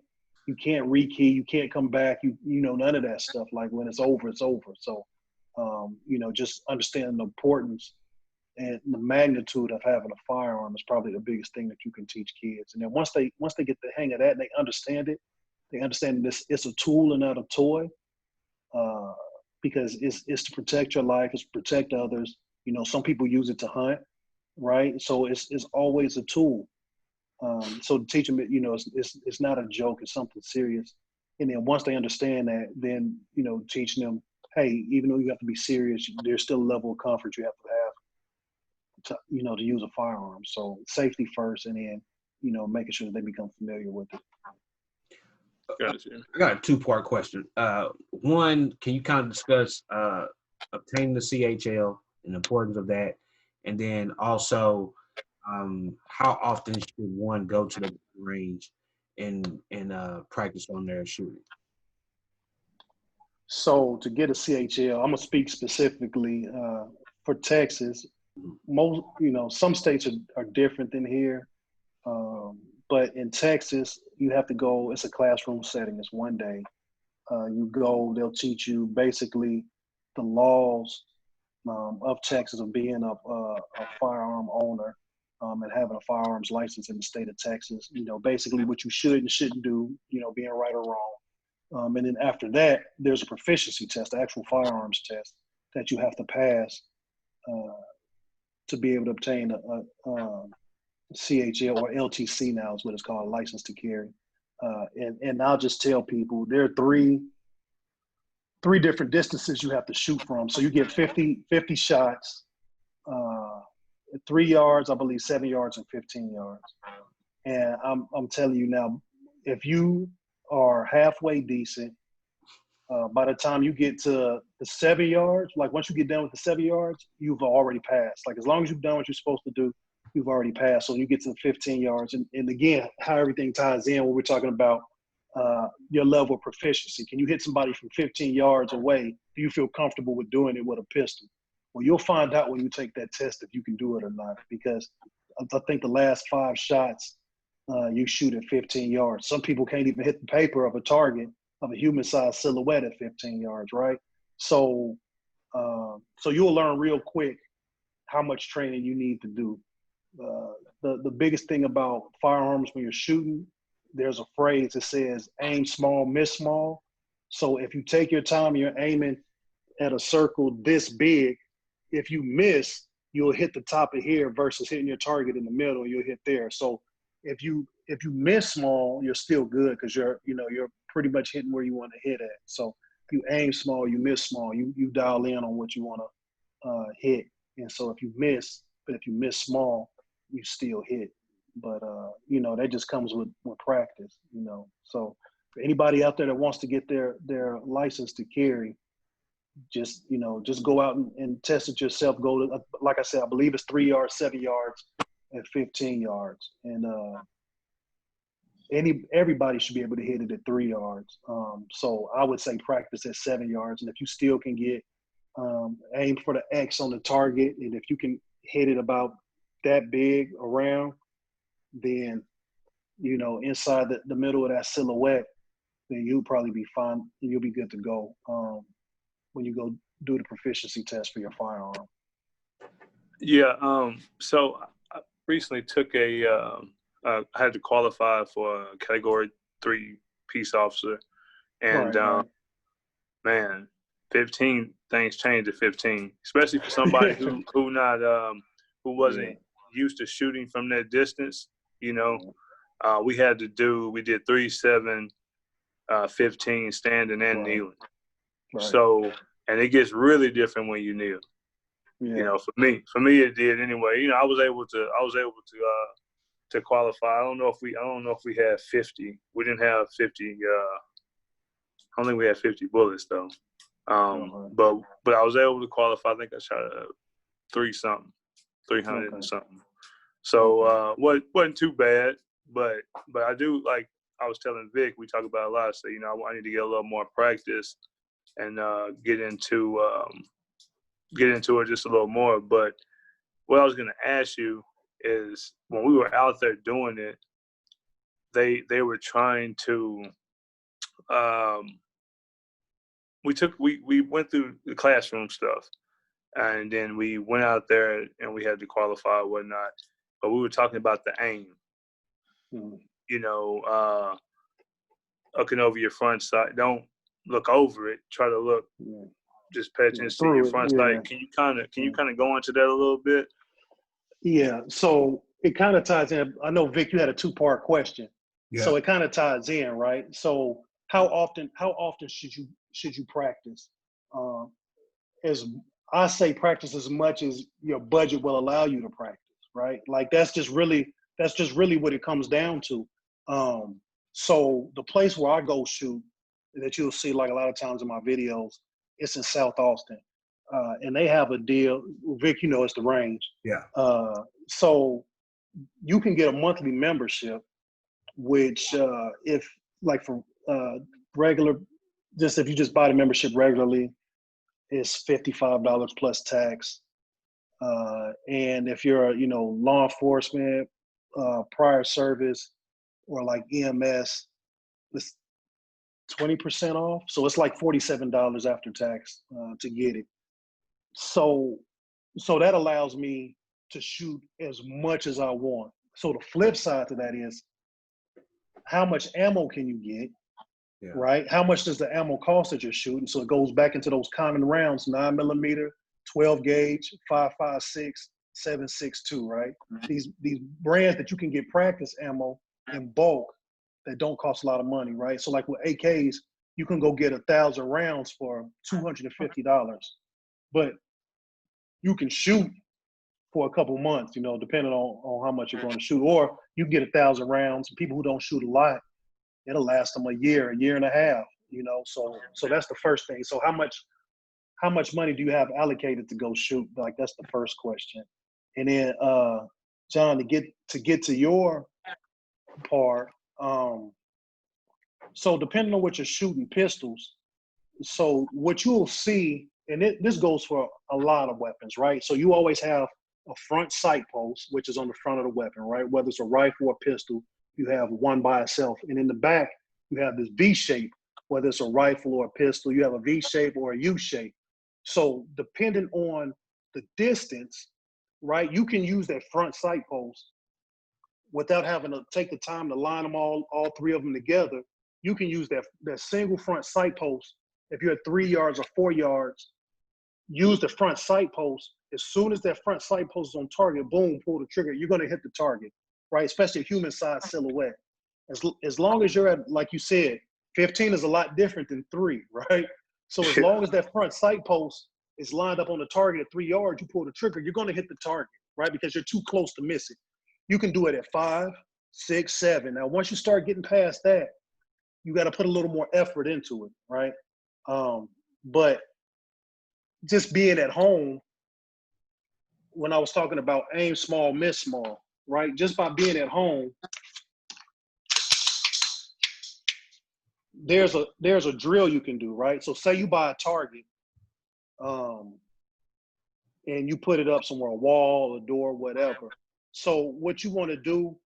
rekey, you can't come back, you know, none of that stuff. Like when it's over, it's over. So, you know, just understanding the importance and the magnitude of having a firearm is probably the biggest thing that you can teach kids. And then once they get the hang of that and they understand it, they understand this, it's a tool and not a toy, because it's to protect your life, it's to protect others. You know, some people use it to hunt, right? So it's always a tool. So to teach them, you know, it's not a joke, it's something serious. And then once they understand that, then, you know, teaching them, hey, even though you have to be serious, there's still a level of comfort you have to have to, you know, to use a firearm. So safety first, and then, you know, making sure that they become familiar with it. Gotcha. I got a two-part question. One, can you kind of discuss obtaining the CHL and the importance of that, and then also how often should one go to the range and practice on their shooting? So to get a CHL, I'm gonna speak specifically for Texas. Most, you know, some states are different than here, but in Texas, you have to go. It's a classroom setting. It's one day. You go. They'll teach you basically the laws of Texas, of being a firearm owner, and having a firearms license in the state of Texas. You know, basically what you should and shouldn't do. You know, being right or wrong. And then after that, there's a proficiency test, the actual firearms test that you have to pass to be able to obtain a CHL or LTC now is what it's called, license to carry. And I'll just tell people there are three different distances you have to shoot from. So you get 50 shots, 3 yards, I believe 7 yards and 15 yards. And I'm telling you now, if you are halfway decent, by the time you get to the 7 yards, like once you get done with the 7 yards, you've already passed. Like as long as you've done what you're supposed to do, you've already passed. So you get to the 15 yards. And again, how everything ties in when we're talking about your level of proficiency. Can you hit somebody from 15 yards away? Do you feel comfortable with doing it with a pistol? Well, you'll find out when you take that test if you can do it or not, because I think the last 5 shots, you shoot at 15 yards. Some people can't even hit the paper of a target, of a human-sized silhouette at 15 yards, right? So, so you'll learn real quick how much training you need to do. The biggest thing about firearms when you're shooting, there's a phrase that says aim small, miss small. So if you take your time, you're aiming at a circle this big, if you miss, you'll hit the top of here versus hitting your target in the middle, you'll hit there. So if you miss small, you're still good because you're pretty much hitting where you want to hit at. So you aim small, you miss small, you dial in on what you want to hit. And so if you miss small, you still hit. But that just comes with practice, So for anybody out there that wants to get their license to carry, just go out and test it yourself. Go to, like I said, I believe it's 3 yards, 7 yards, and 15 yards. And everybody should be able to hit it at 3 yards. So I would say practice at 7 yards. And if you still can get aim for the X on the target, and if you can hit it about that big around, then inside the middle of that silhouette, then you'll probably be fine. You'll be good to go when you go do the proficiency test for your firearm. Yeah. So I recently took I had to qualify for a Category 3 peace officer, and right. Man, 15 things changed at 15, especially for somebody who wasn't used to shooting from that distance. We did 3, 7, 15 standing and kneeling. Right. So, and it gets really different when you kneel. Yeah. For me it did anyway. I was able to qualify. I don't know if we had 50. We didn't have 50. I don't think we had 50 bullets though. But I was able to qualify. I think I shot 300 and something. So wasn't too bad. But I do, like I was telling Vic, we talk about a lot. So I need to get a little more practice and get into it just a little more. But what I was going to ask you is, when we were out there doing it, they were trying to we went through the classroom stuff, and then we went out there and we had to qualify and whatnot. But we were talking about the aim. Looking over your front sight. Don't look over it. Try to look. Just pay attention to your front sight. Can you kind of go into that a little bit? Yeah. So it kind of ties in. I know, Vic, you had a 2-part question. Yeah. So it kind of ties in, right? So how often should you practice? As I say, practice as much as your budget will allow you to practice, right? Like that's just really what it comes down to. So the place where I go shoot, that you'll see like a lot of times in my videos, it's in South Austin. And they have a deal. Vic, it's the range. Yeah. So you can get a monthly membership, which if like for regular, just if you just buy the membership regularly, it's $55 plus tax. And if you're law enforcement, prior service, or like EMS, it's 20% off. So it's like $47 after tax to get it. So that allows me to shoot as much as I want. So the flip side to that is, how much ammo can you get? Yeah. Right? How much does the ammo cost that you're shooting? So it goes back into those common rounds: 9mm, 12 gauge, 5.56, 7.62. Right? Mm-hmm. These brands that you can get practice ammo in bulk that don't cost a lot of money. Right? So like with AKs, you can go get 1,000 rounds for $250, but you can shoot for a couple months, depending on how much you're going to shoot. Or you can get 1,000 rounds. People who don't shoot a lot, it'll last them a year and a half, So that's the first thing. So how much money do you have allocated to go shoot? Like, that's the first question. And then, John, to get to your part, so depending on what you're shooting, pistols. So what you'll see, and this goes for a lot of weapons, right? So you always have a front sight post, which is on the front of the weapon, right? Whether it's a rifle or pistol, you have one by itself. And in the back, you have this V shape whether it's a rifle or a pistol, you have a V shape or a U shape. So depending on the distance, right, you can use that front sight post without having to take the time to line them all three of them together. You can use that single front sight post. If you're at 3 yards or 4 yards, use the front sight post. As soon as that front sight post is on target, boom, pull the trigger. You're going to hit the target, right? Especially a human-sized silhouette. As long as you're at, like you said, 15 is a lot different than 3, right? So as long as that front sight post is lined up on the target at 3 yards, you pull the trigger, you're going to hit the target, right? Because you're too close to miss it. You can do it at 5, 6, 7. Now, once you start getting past that, you got to put a little more effort into it, right? But just being at home, when I was talking about aim small, miss small, right? Just by being at home, there's a drill you can do, right? So say you buy a target, and you put it up somewhere, a wall, a door, whatever. So what you want to do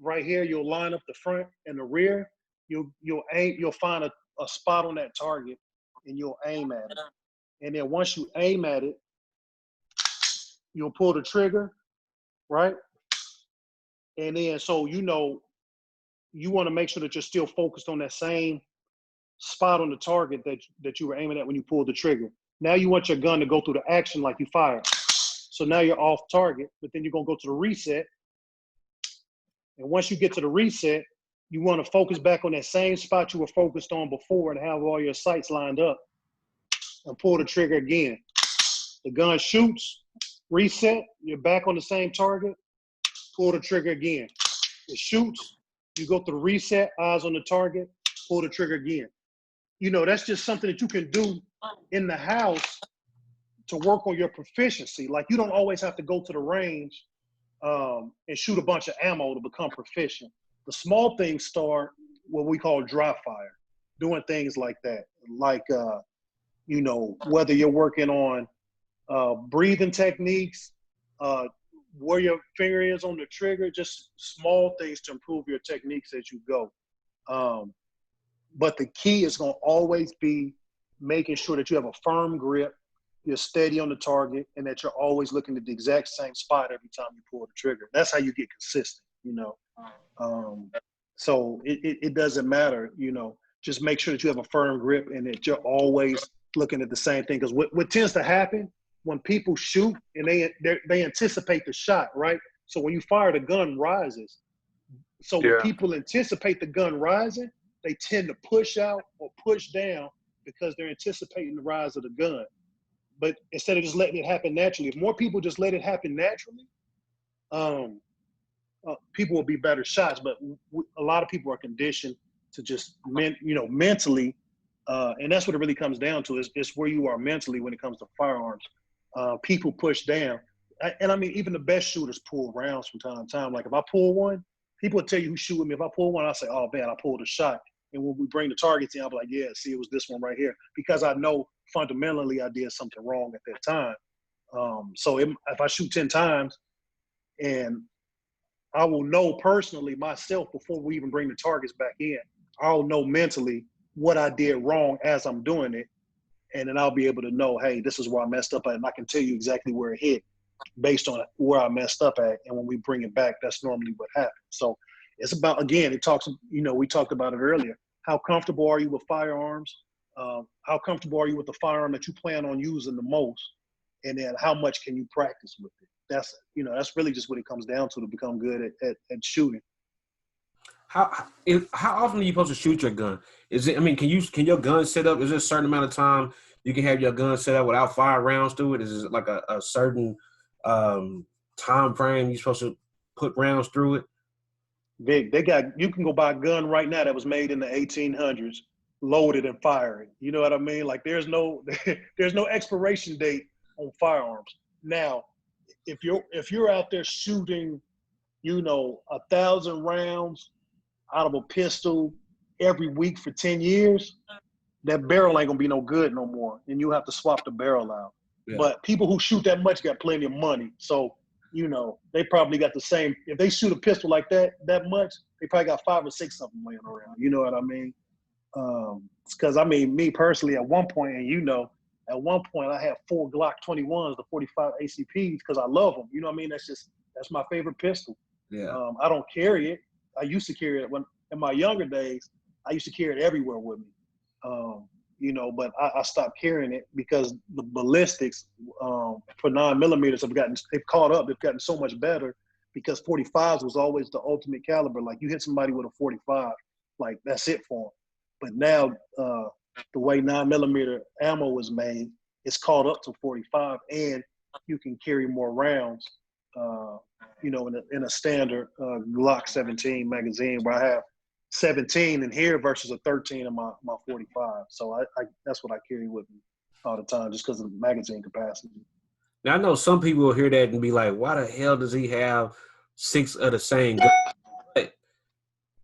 right here, you'll line up the front and the rear. You'll find a spot on that target, and you'll aim at it. And then once you aim at it, you'll pull the trigger, right? And then so you want to make sure that you're still focused on that same spot on the target that you were aiming at when you pulled the trigger. Now you want your gun to go through the action like you fired. So now you're off target, but then you're going to go to the reset. And once you get to the reset, you want to focus back on that same spot you were focused on before and have all your sights lined up and pull the trigger again. The gun shoots, reset, you're back on the same target, pull the trigger again. It shoots, you go through the reset, eyes on the target, pull the trigger again. That's just something that you can do in the house to work on your proficiency. Like, you don't always have to go to the range and shoot a bunch of ammo to become proficient. The small things start what we call dry fire, doing things like that. Like, whether you're working on breathing techniques, where your finger is on the trigger, just small things to improve your techniques as you go. But the key is going to always be making sure that you have a firm grip, you're steady on the target, and that you're always looking at the exact same spot every time you pull the trigger. That's how you get consistent, So it doesn't matter, just make sure that you have a firm grip and that you're always looking at the same thing. Because what tends to happen when people shoot and they anticipate the shot, right? So when you fire, the gun rises. So when people anticipate the gun rising, they tend to push out or push down because they're anticipating the rise of the gun. But instead of just letting it happen naturally, if more people just let it happen naturally, people will be better shots. But a lot of people are conditioned to just, mentally, and that's what it really comes down to. It's where you are mentally when it comes to firearms. People push down. And I mean, even the best shooters pull rounds from time to time. Like, if I pull one, people will tell you who shoot with me. If I pull one, I'll say, oh, man, I pulled a shot. And when we bring the targets in, I'll be like, yeah, see, it was this one right here. Because I know fundamentally I did something wrong at that time. So if I shoot 10 times, and I will know personally myself before we even bring the targets back in, I'll know mentally what I did wrong as I'm doing it. And then I'll be able to know, hey, this is where I messed up at. And I can tell you exactly where it hit based on where I messed up at. And when we bring it back, that's normally what happens. So it's about, again, we talked about it earlier. How comfortable are you with firearms? How comfortable are you with the firearm that you plan on using the most? And then how much can you practice with it? That's really just what it comes down to become good at shooting. How often are you supposed to shoot your gun? Can your gun set up? Is there a certain amount of time you can have your gun set up without fire rounds through it? Is it like a certain time frame you're supposed to put rounds through it? You can go buy a gun right now that was made in the 1800s, loaded and firing. You know what I mean? Like, there's no expiration date on firearms. Now, if you're out there shooting, 1,000 rounds out of a pistol every week for 10 years, that barrel ain't gonna be no good no more, and you have to swap the barrel out. Yeah. But people who shoot that much got plenty of money, so they probably got the same. If they shoot a pistol like that much, they probably got 5 or 6 of them laying around. You know what I mean? Because I mean, me personally, at one point, and at one point I had 4 Glock 21s, the 45 ACPs, because I love them. You know what I mean? That's my favorite pistol. Yeah. I don't carry it. I used to carry it in my younger days. I used to carry it everywhere with me. But I stopped carrying it because the ballistics for 9mm they've caught up. They've gotten so much better because 45s was always the ultimate caliber. Like you hit somebody with a 45, like that's it for them. But now the way 9mm ammo is made, it's caught up to 45, and you can carry more rounds. In a standard Glock 17 magazine where I have 17 in here versus a 13 in my 45. So I that's what I carry with me all the time, just because of the magazine capacity. Now I know some people will hear that and be like, "Why the hell does he have 6 of the same gun?" But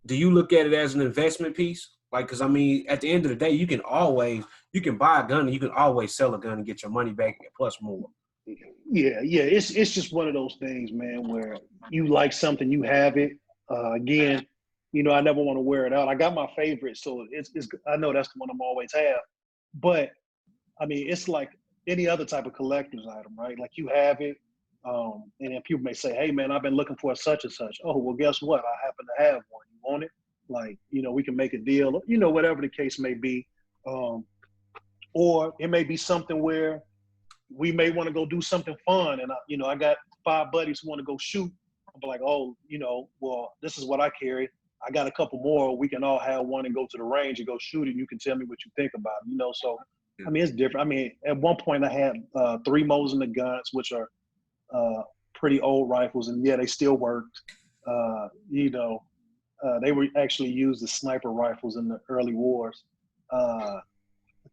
do you look at it as an investment piece? Like, because I mean, at the end of the day, you can buy a gun and you can always sell a gun and get your money back plus more. Yeah. It's just one of those things, man, where you like something, you have it. Again, I never want to wear it out. I got my favorite, so it's I know that's the one I'm always have. But I mean, it's like any other type of collector's item, right? Like you have it, and then people may say, "Hey, man, I've been looking for such and such." Oh, well, guess what? I happen to have one. You want it? Like, we can make a deal. Whatever the case may be, or it may be something where we may want to go do something fun, and I got 5 buddies who want to go shoot. I'm like, oh, well, this is what I carry. I got a couple more. We can all have one and go to the range and go shoot it. You can tell me what you think about it, So, I mean, it's different. I mean, at one point I had 3 Mosin guns, which are pretty old rifles, and yeah, they still worked. They were actually used as sniper rifles in the early wars. A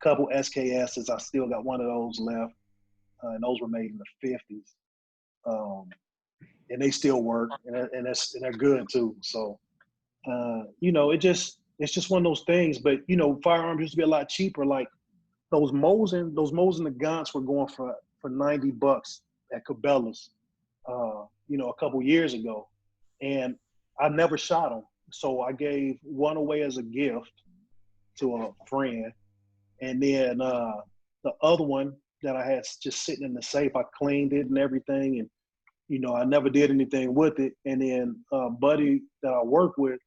couple SKSs, I still got one of those left. And those were made in the 50s, and they still work, and they're good too. So, it's just one of those things. But firearms used to be a lot cheaper. Like those Mosin guns were going for $90 at Cabela's, a couple years ago, and I never shot them. So I gave one away as a gift to a friend, and then the other one that I had just sitting in the safe, I cleaned it and everything, and I never did anything with it. And then a buddy that I work with,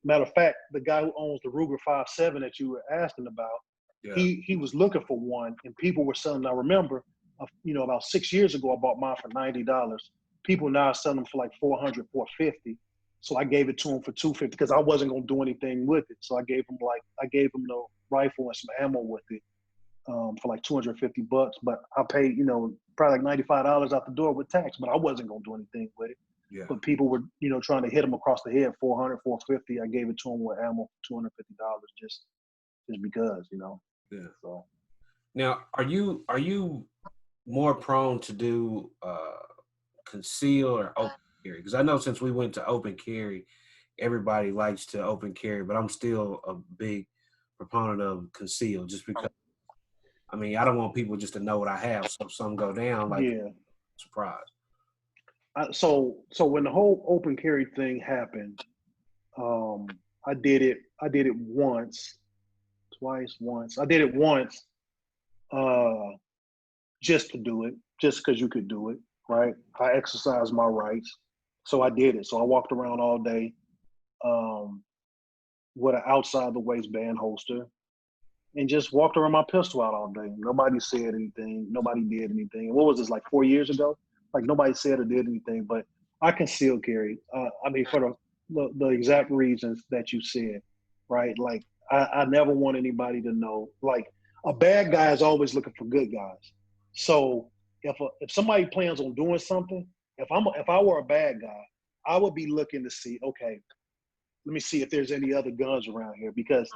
matter of fact, the guy who owns the Ruger 5.7 that you were asking about, yeah. he was looking for one, and people were selling. I remember, about 6 years ago, I bought mine for $90. People now are selling them for like $400, $450. So I gave it to him for $250 because I wasn't gonna do anything with it. So I gave him the rifle and some ammo with it. For like $250, but I paid, probably like $95 out the door with tax, but I wasn't going to do anything with it. Yeah. But people were, trying to hit them across the head, $400, $450. I gave it to them with ammo for $250 just because, Yeah. So. Now, are you more prone to do conceal or open carry? Because I know since we went to open carry, everybody likes to open carry, but I'm still a big proponent of conceal just because. I mean, I don't want people just to know what I have. So if something go down, like, yeah, surprise. So when the whole open carry thing happened, I did it once, twice, once. I did it once, just to do it, just because you could do it, right? I exercised my rights, so I did it. So I walked around all day, with an outside the waistband holster, and just walked around my pistol out all day. Nobody said anything. Nobody did anything. What was this, like 4 years ago? Like nobody said or did anything, but I can still carry. I mean, for the exact reasons that you said, right? Like I never want anybody to know. Like a bad guy is always looking for good guys. So if somebody plans on doing something, if I were a bad guy, I would be looking to see, okay, let me see if there's any other guns around here, because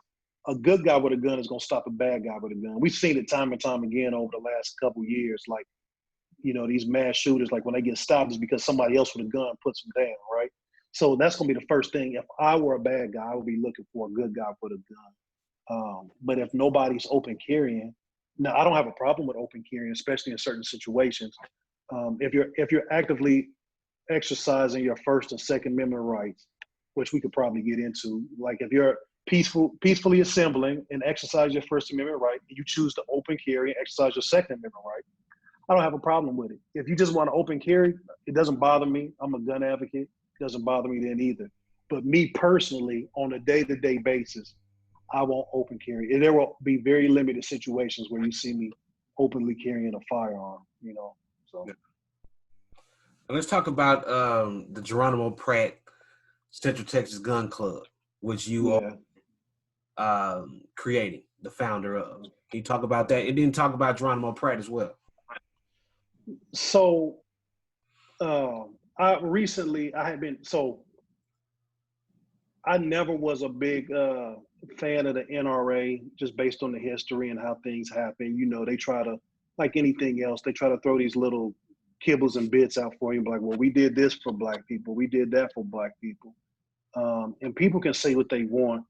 a good guy with a gun is going to stop a bad guy with a gun. We've seen it time and time again over the last couple of years. Like, these mass shooters, like when they get stopped, is because somebody else with a gun puts them down, right? So that's going to be the first thing. If I were a bad guy, I would be looking for a good guy with a gun. But if nobody's open carrying, now I don't have a problem with open carrying, especially in certain situations. If you're actively exercising your First and Second Amendment rights, which we could probably get into, like if you're peacefully assembling and exercise your First Amendment right, and you choose to open carry and exercise your Second Amendment right, I don't have a problem with it. If you just want to open carry, it doesn't bother me. I'm a gun advocate. It doesn't bother me then either. But me personally, on a day-to-day basis, I won't open carry. And there will be very limited situations where you see me openly carrying a firearm, you know. So let's talk about the Geronimo Pratt Central Texas Gun Club, which you are creating, the founder of. Can you talk about that? And then talk about Geronimo Pratt as well. So I never was a big fan of the NRA just based on the history and how things happen. You know, they try to, like anything else, they try to throw these little kibbles and bits out for you, like, well, we did this for Black people, we did that for Black people. And people can say what they want.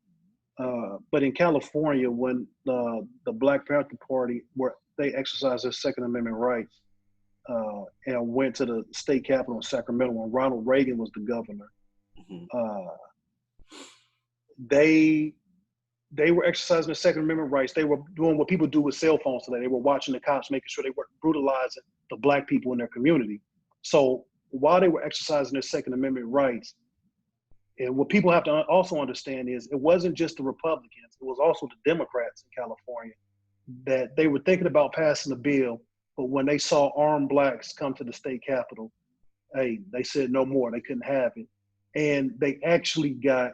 But in California, when the Black Panther Party, where they exercised their Second Amendment rights and went to the state capitol in Sacramento when Ronald Reagan was the governor, they were exercising their Second Amendment rights. They were doing what people do with cell phones today. They were watching the cops, making sure they weren't brutalizing the Black people in their community. So while they were exercising their Second Amendment rights, and what people have to also understand is it wasn't just the Republicans, it was also the Democrats in California, that they were thinking about passing the bill, but when they saw armed Blacks come to the state capitol, hey, they said no more, they couldn't have it. And they actually got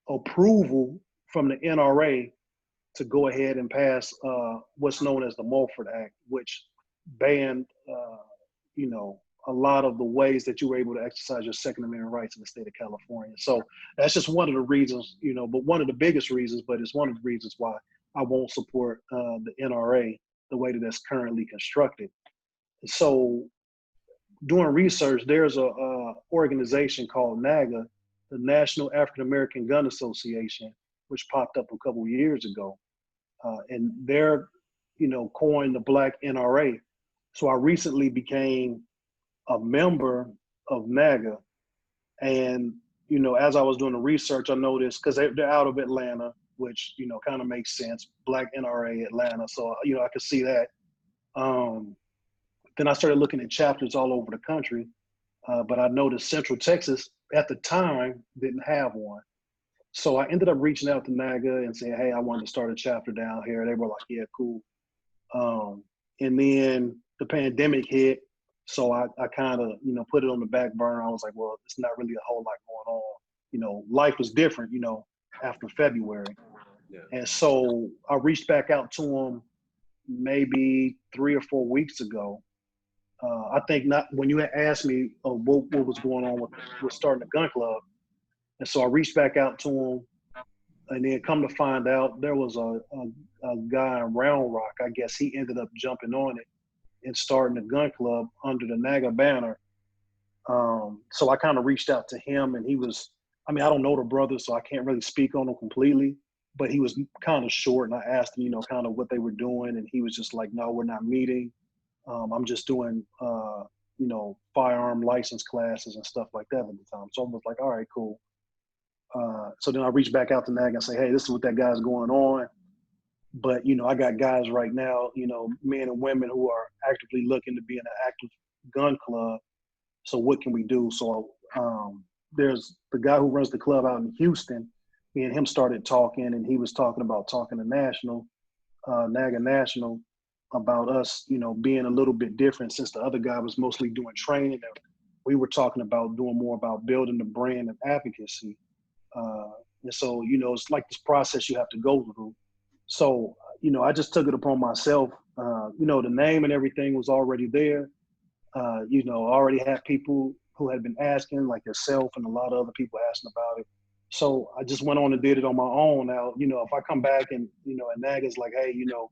approval from the NRA to go ahead and pass what's known as the Mulford Act, which banned, a lot of the ways that you were able to exercise your Second Amendment rights in the state of California. So that's just one of the reasons, but one of the biggest reasons, but it's one of the reasons why I won't support the NRA the way that it's currently constructed. So doing research, there's a organization called NAGA, the National African American Gun Association, which popped up a couple of years ago. And they're, coined the Black NRA. So I recently became a member of NAGA. And, as I was doing the research, I noticed, because they're out of Atlanta, which, kind of makes sense, Black NRA Atlanta. So, I could see that. Then I started looking at chapters all over the country, but I noticed Central Texas at the time didn't have one. So I ended up reaching out to NAGA and saying, hey, I wanted to start a chapter down here. They were like, yeah, cool. And then the pandemic hit. So I kind of, put it on the back burner. I was like, well, it's not really a whole lot going on. Life was different, after February. Yeah. And so I reached back out to them maybe 3 or 4 weeks ago. I think not when you had asked me what was going on with starting a gun club. And so I reached back out to him, and then come to find out there was a guy in Round Rock. I guess he ended up jumping on it and starting a gun club under the NAGA banner. So I kind of reached out to him, and he was, I don't know the brother, so I can't really speak on him completely, but he was kind of short, and I asked him, kind of what they were doing, and he was just like, no, we're not meeting. I'm just doing, firearm license classes and stuff like that at the time. So I was like, all right, cool. So then I reached back out to NAG and say, hey, this is what that guy's going on. But, I got guys right now, men and women who are actively looking to be in an active gun club. So what can we do? So there's the guy who runs the club out in Houston. Me and him started talking, and he was talking about talking to NAGA National, about us, being a little bit different, since the other guy was mostly doing training. And we were talking about doing more about building the brand and advocacy. And so, it's like this process you have to go through. So, I just took it upon myself. The name and everything was already there. I already had people who had been asking, like yourself and a lot of other people asking about it. So I just went on and did it on my own. Now, if I come back and, and NAGA's like, hey, you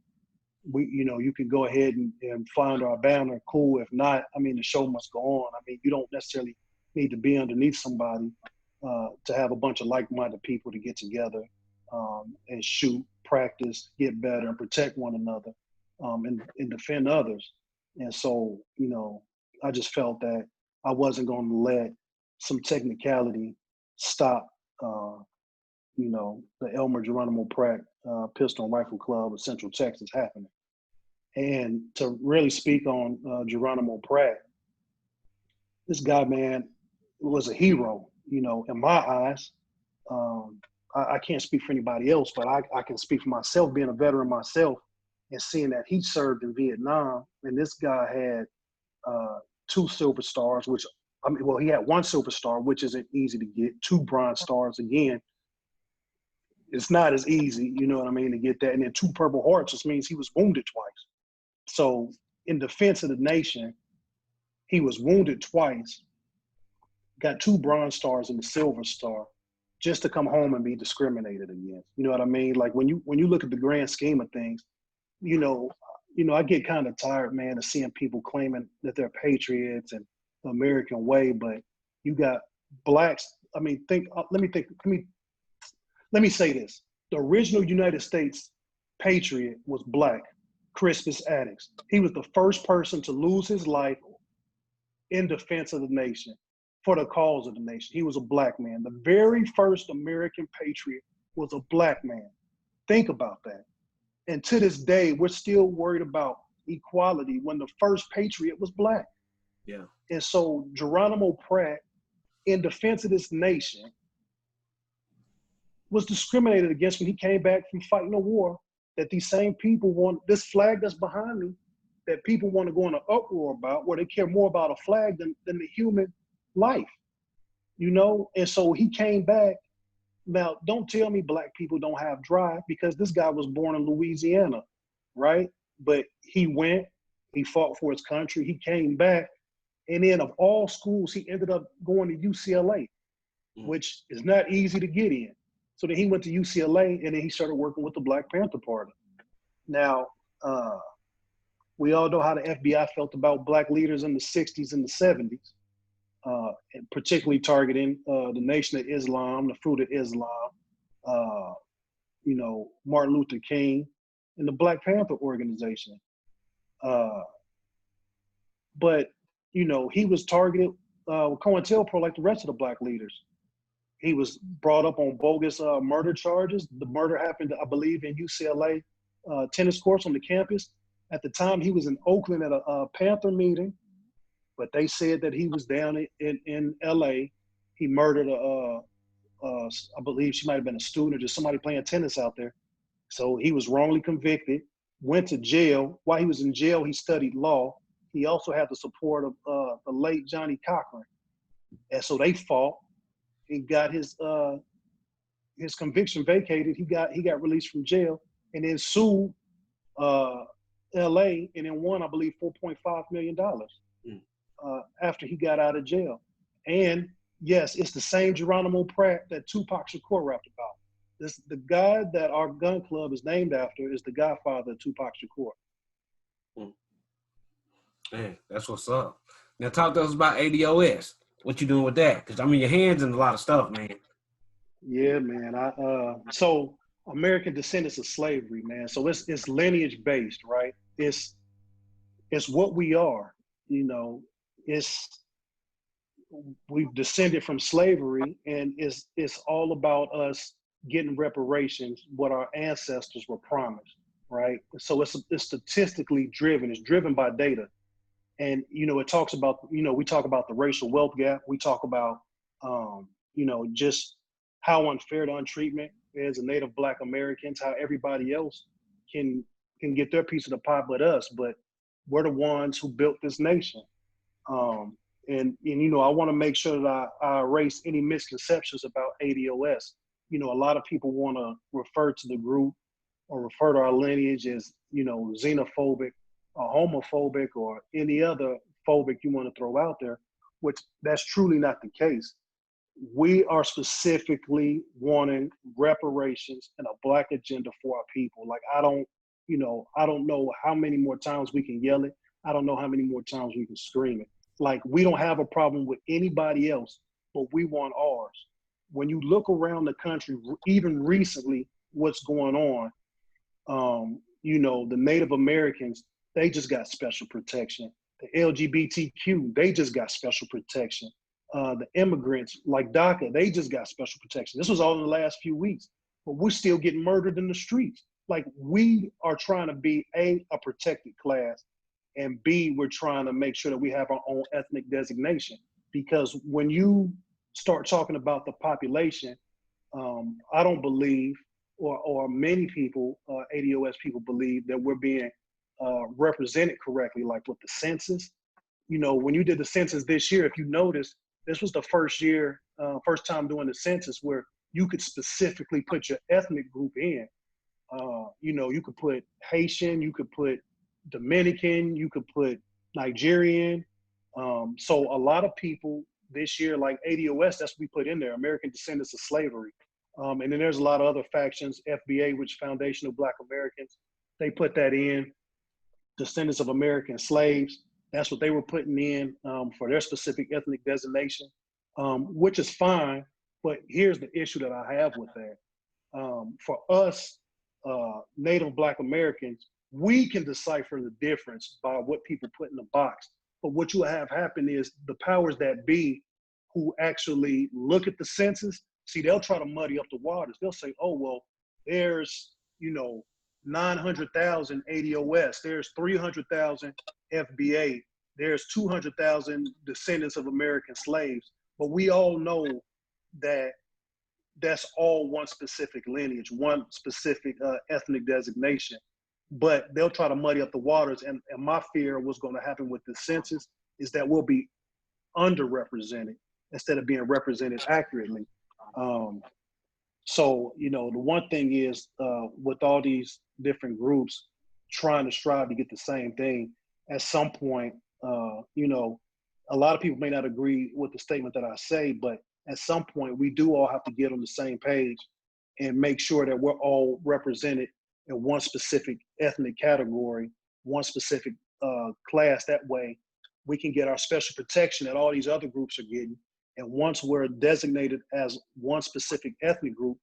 can go ahead and find our banner, cool. If not, the show must go on. You don't necessarily need to be underneath somebody to have a bunch of like-minded people to get together and shoot, practice, get better, and protect one another and defend others. And so, I just felt that I wasn't going to let some technicality stop, the Elmer Geronimo Pratt Pistol and Rifle Club of Central Texas happening. And to really speak on Geronimo Pratt, this guy, man, was a hero, in my eyes. I can't speak for anybody else, but I can speak for myself, being a veteran myself, and seeing that he served in Vietnam. And this guy had 2 silver stars, he had 1 silver star, which isn't easy to get. 2 bronze stars, again, it's not as easy, to get that. And then 2 Purple Hearts just means he was wounded twice. So in defense of the nation, he was wounded twice, got 2 bronze stars and a silver star, just to come home and be discriminated against. You know what I mean? Like when you look at the grand scheme of things, I get kind of tired, man, of seeing people claiming that they're patriots and the American way, but you got blacks. I mean, let me say this. The original United States patriot was black, Crispus Attucks. He was the first person to lose his life in defense of the nation, for the cause of the nation. He was a black man. The very first American patriot was a black man. Think about that. And to this day, we're still worried about equality when the first patriot was black. Yeah. And so Geronimo Pratt, in defense of this nation, was discriminated against when he came back from fighting a war that these same people want, this flag that's behind me, that people want to go in an uproar about, where they care more about a flag than the human life, And so he came back. Now, don't tell me black people don't have drive, because this guy was born in Louisiana, right? But he fought for his country, he came back, and then of all schools, he ended up going to UCLA, which is not easy to get in. So then he went to UCLA, and then he started working with the Black Panther Party. Now, we all know how the FBI felt about black leaders in the 60s and the 70s. And particularly targeting the Nation of Islam, the Fruit of Islam, Martin Luther King, and the Black Panther organization. But he was targeted with COINTELPRO like the rest of the black leaders. He was brought up on bogus murder charges. The murder happened, I believe, in UCLA tennis courts on the campus. At the time, he was in Oakland at a Panther meeting. But they said that he was down in LA. He murdered I believe she might have been a student or just somebody playing tennis out there. So he was wrongly convicted, went to jail. While he was in jail, he studied law. He also had the support of the late Johnny Cochran. And so they fought. He got his conviction vacated. He got released from jail, and then sued LA, and then won, I believe, $4.5 million. After he got out of jail. And yes, it's the same Geronimo Pratt that Tupac Shakur rapped about. The guy that our gun club is named after is the godfather of Tupac Shakur. Man, that's what's up. Now talk to us about ADOS. What you doing with that? Because your hands in a lot of stuff, man. Yeah, man. So American Descendants of Slavery, man. So it's lineage based, right? It's what we are, we've descended from slavery, and it's all about us getting reparations, what our ancestors were promised, right? So it's statistically driven. It's driven by data. And, it talks about, we talk about the racial wealth gap. We talk about, just how unfair the untreatment is of Native Black Americans, how everybody else can get their piece of the pie but us, but we're the ones who built this nation. And I want to make sure that I erase any misconceptions about ADOS. A lot of people want to refer to the group or refer to our lineage as, xenophobic or homophobic or any other phobic you want to throw out there, which that's truly not the case. We are specifically wanting reparations and a Black agenda for our people. Like, I don't know how many more times we can yell it. I don't know how many more times we can scream it. Like, we don't have a problem with anybody else, but we want ours. When you look around the country, even recently, what's going on, the Native Americans, they just got special protection. The LGBTQ, they just got special protection. the immigrants like DACA, they just got special protection. This was all in the last few weeks, but we're still getting murdered in the streets. Like, we are trying to be a protected class, and B, we're trying to make sure that we have our own ethnic designation. Because when you start talking about the population, I don't believe, or many people, ADOS people believe that we're being represented correctly, like with the census. You know, when you did the census this year, if you notice, this was the first time doing the census where you could specifically put your ethnic group in. You know, you could put Haitian, you could put Dominican, you could put Nigerian. So a lot of people this year, like ADOS, that's what we put in there, American Descendants of Slavery. And then there's a lot of other factions, FBA, which Foundation of Black Americans, they put that in. Descendants of American Slaves, that's what they were putting in for their specific ethnic designation, which is fine. But here's the issue that I have with that. For us, Native Black Americans, we can decipher the difference by what people put in the box. But what you have happen is the powers that be who actually look at the census, see, they'll try to muddy up the waters. They'll say, oh, well, there's, 900,000 ADOS, there's 300,000 FBA, there's 200,000 descendants of American slaves. But we all know that that's all one specific lineage, one specific ethnic designation. But they'll try to muddy up the waters. And my fear of what's going to happen with the census is that we'll be underrepresented instead of being represented accurately. So, the one thing is with all these different groups trying to strive to get the same thing, at some point, a lot of people may not agree with the statement that I say, but at some point we do all have to get on the same page and make sure that we're all represented in one specific ethnic category, one specific class. That way we can get our special protection that all these other groups are getting. And once we're designated as one specific ethnic group,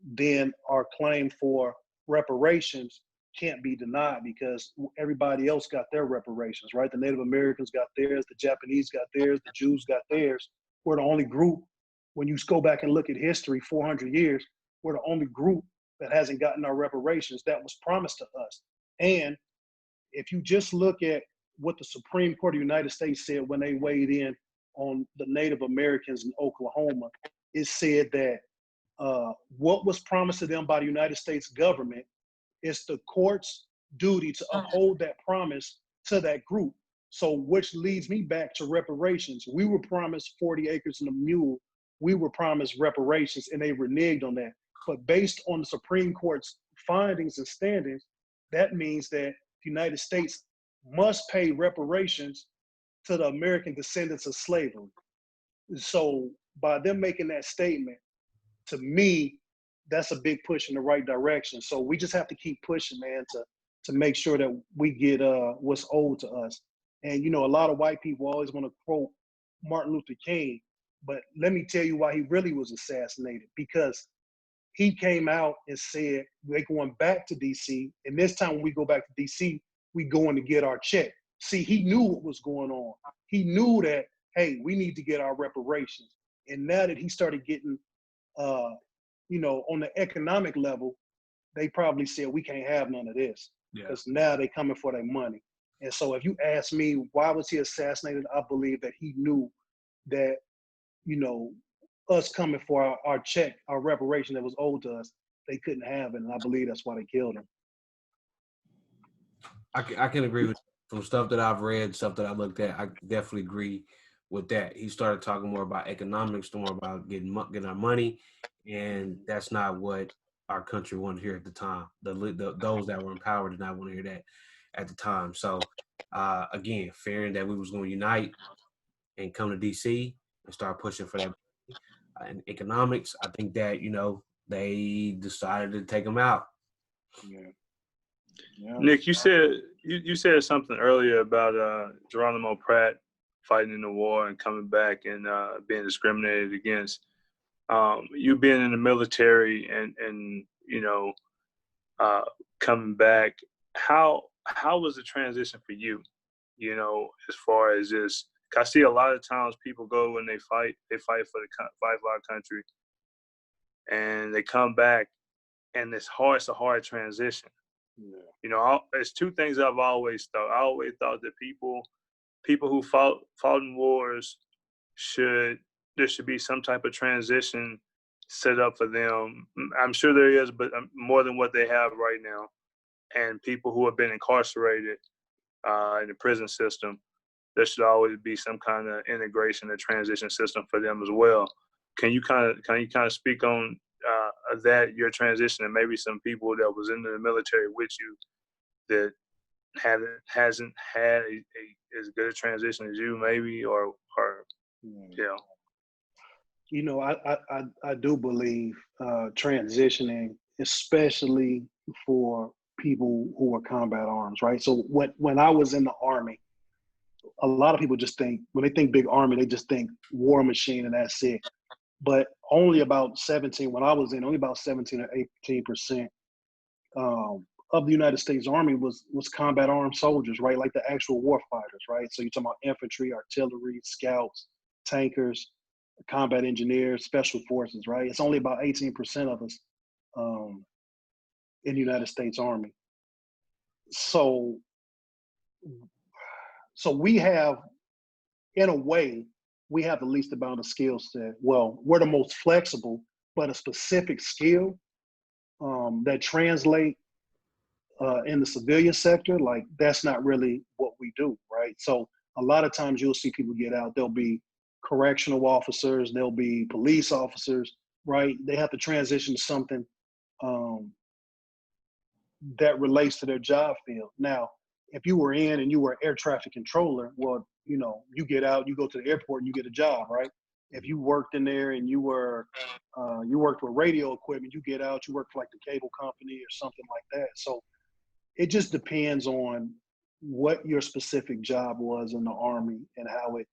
then our claim for reparations can't be denied because everybody else got their reparations, right? The Native Americans got theirs, the Japanese got theirs, the Jews got theirs. We're the only group, when you go back and look at history, 400 years, we're the only group that hasn't gotten our reparations that was promised to us. And if you just look at what the Supreme Court of the United States said when they weighed in on the Native Americans in Oklahoma, it said that what was promised to them by the United States government, it's the court's duty to uphold that promise to that group. So which leads me back to reparations. We were promised 40 acres and a mule. We were promised reparations and they reneged on that. But based on the Supreme Court's findings and standings, that means that the United States must pay reparations to the American descendants of slavery. So by them making that statement, to me, that's a big push in the right direction. So we just have to keep pushing, man, to make sure that we get what's owed to us. And, a lot of white people always want to quote Martin Luther King, but let me tell you why he really was assassinated. Because he came out and said, we're going back to D.C., and this time when we go back to D.C., we going to get our check. See, he knew what was going on. He knew that, hey, we need to get our reparations. And now that he started getting, on the economic level, they probably said, we can't have none of this. Because now they coming for their money. And so if you ask me, why was he assassinated? I believe that he knew that, us coming for our check, our reparation that was owed to us, they couldn't have it. And I believe that's why they killed him. I can agree with from stuff that I've read, stuff that I looked at. I definitely agree with that. He started talking more about economics, more about getting our money, and that's not what our country wanted to hear at the time. Those that were in power did not want to hear that at the time. So again, fearing that we was going to unite and come to DC and start pushing for that. And economics, I think that they decided to take them out. Yeah. Nick, you said something earlier about Geronimo Pratt fighting in the war and coming back and being discriminated against. You being in the military and coming back, how was the transition for you? As far as just I see a lot of times people go and they fight for our country, and they come back, and it's a hard transition. Yeah. You know, there's two things I've always thought. I always thought that people who fought in wars there should be some type of transition set up for them. I'm sure there is, but more than what they have right now. And people who have been incarcerated in the prison system, there should always be some kind of integration and transition system for them as well. Can you kind of speak on that, your transition, and maybe some people that was in the military with you that hasn't had as good a transition as you, maybe, or yeah. You know, I do believe transitioning, especially for people who are combat arms, right? So when I was in the Army, a lot of people just think, when they think big Army, they just think war machine and that's it. But only about 17, when I was in, only about 17 or 18% of the United States Army was combat armed soldiers, right? Like the actual war fighters, right? So you're talking about infantry, artillery, scouts, tankers, combat engineers, special forces, right? It's only about 18% of us in the United States Army. So we have, in a way, we have the least amount of skill set. Well, we're the most flexible, but a specific skill that translate in the civilian sector, like that's not really what we do, right? So a lot of times you'll see people get out, they'll be correctional officers, they'll be police officers, right? They have to transition to something that relates to their job field. Now, if you were in and you were air traffic controller, well, you know, you get out, you go to the airport and you get a job, right? If you worked in there and you worked with radio equipment, you get out, you work for like the cable company or something like that. So it just depends on what your specific job was in the Army and how it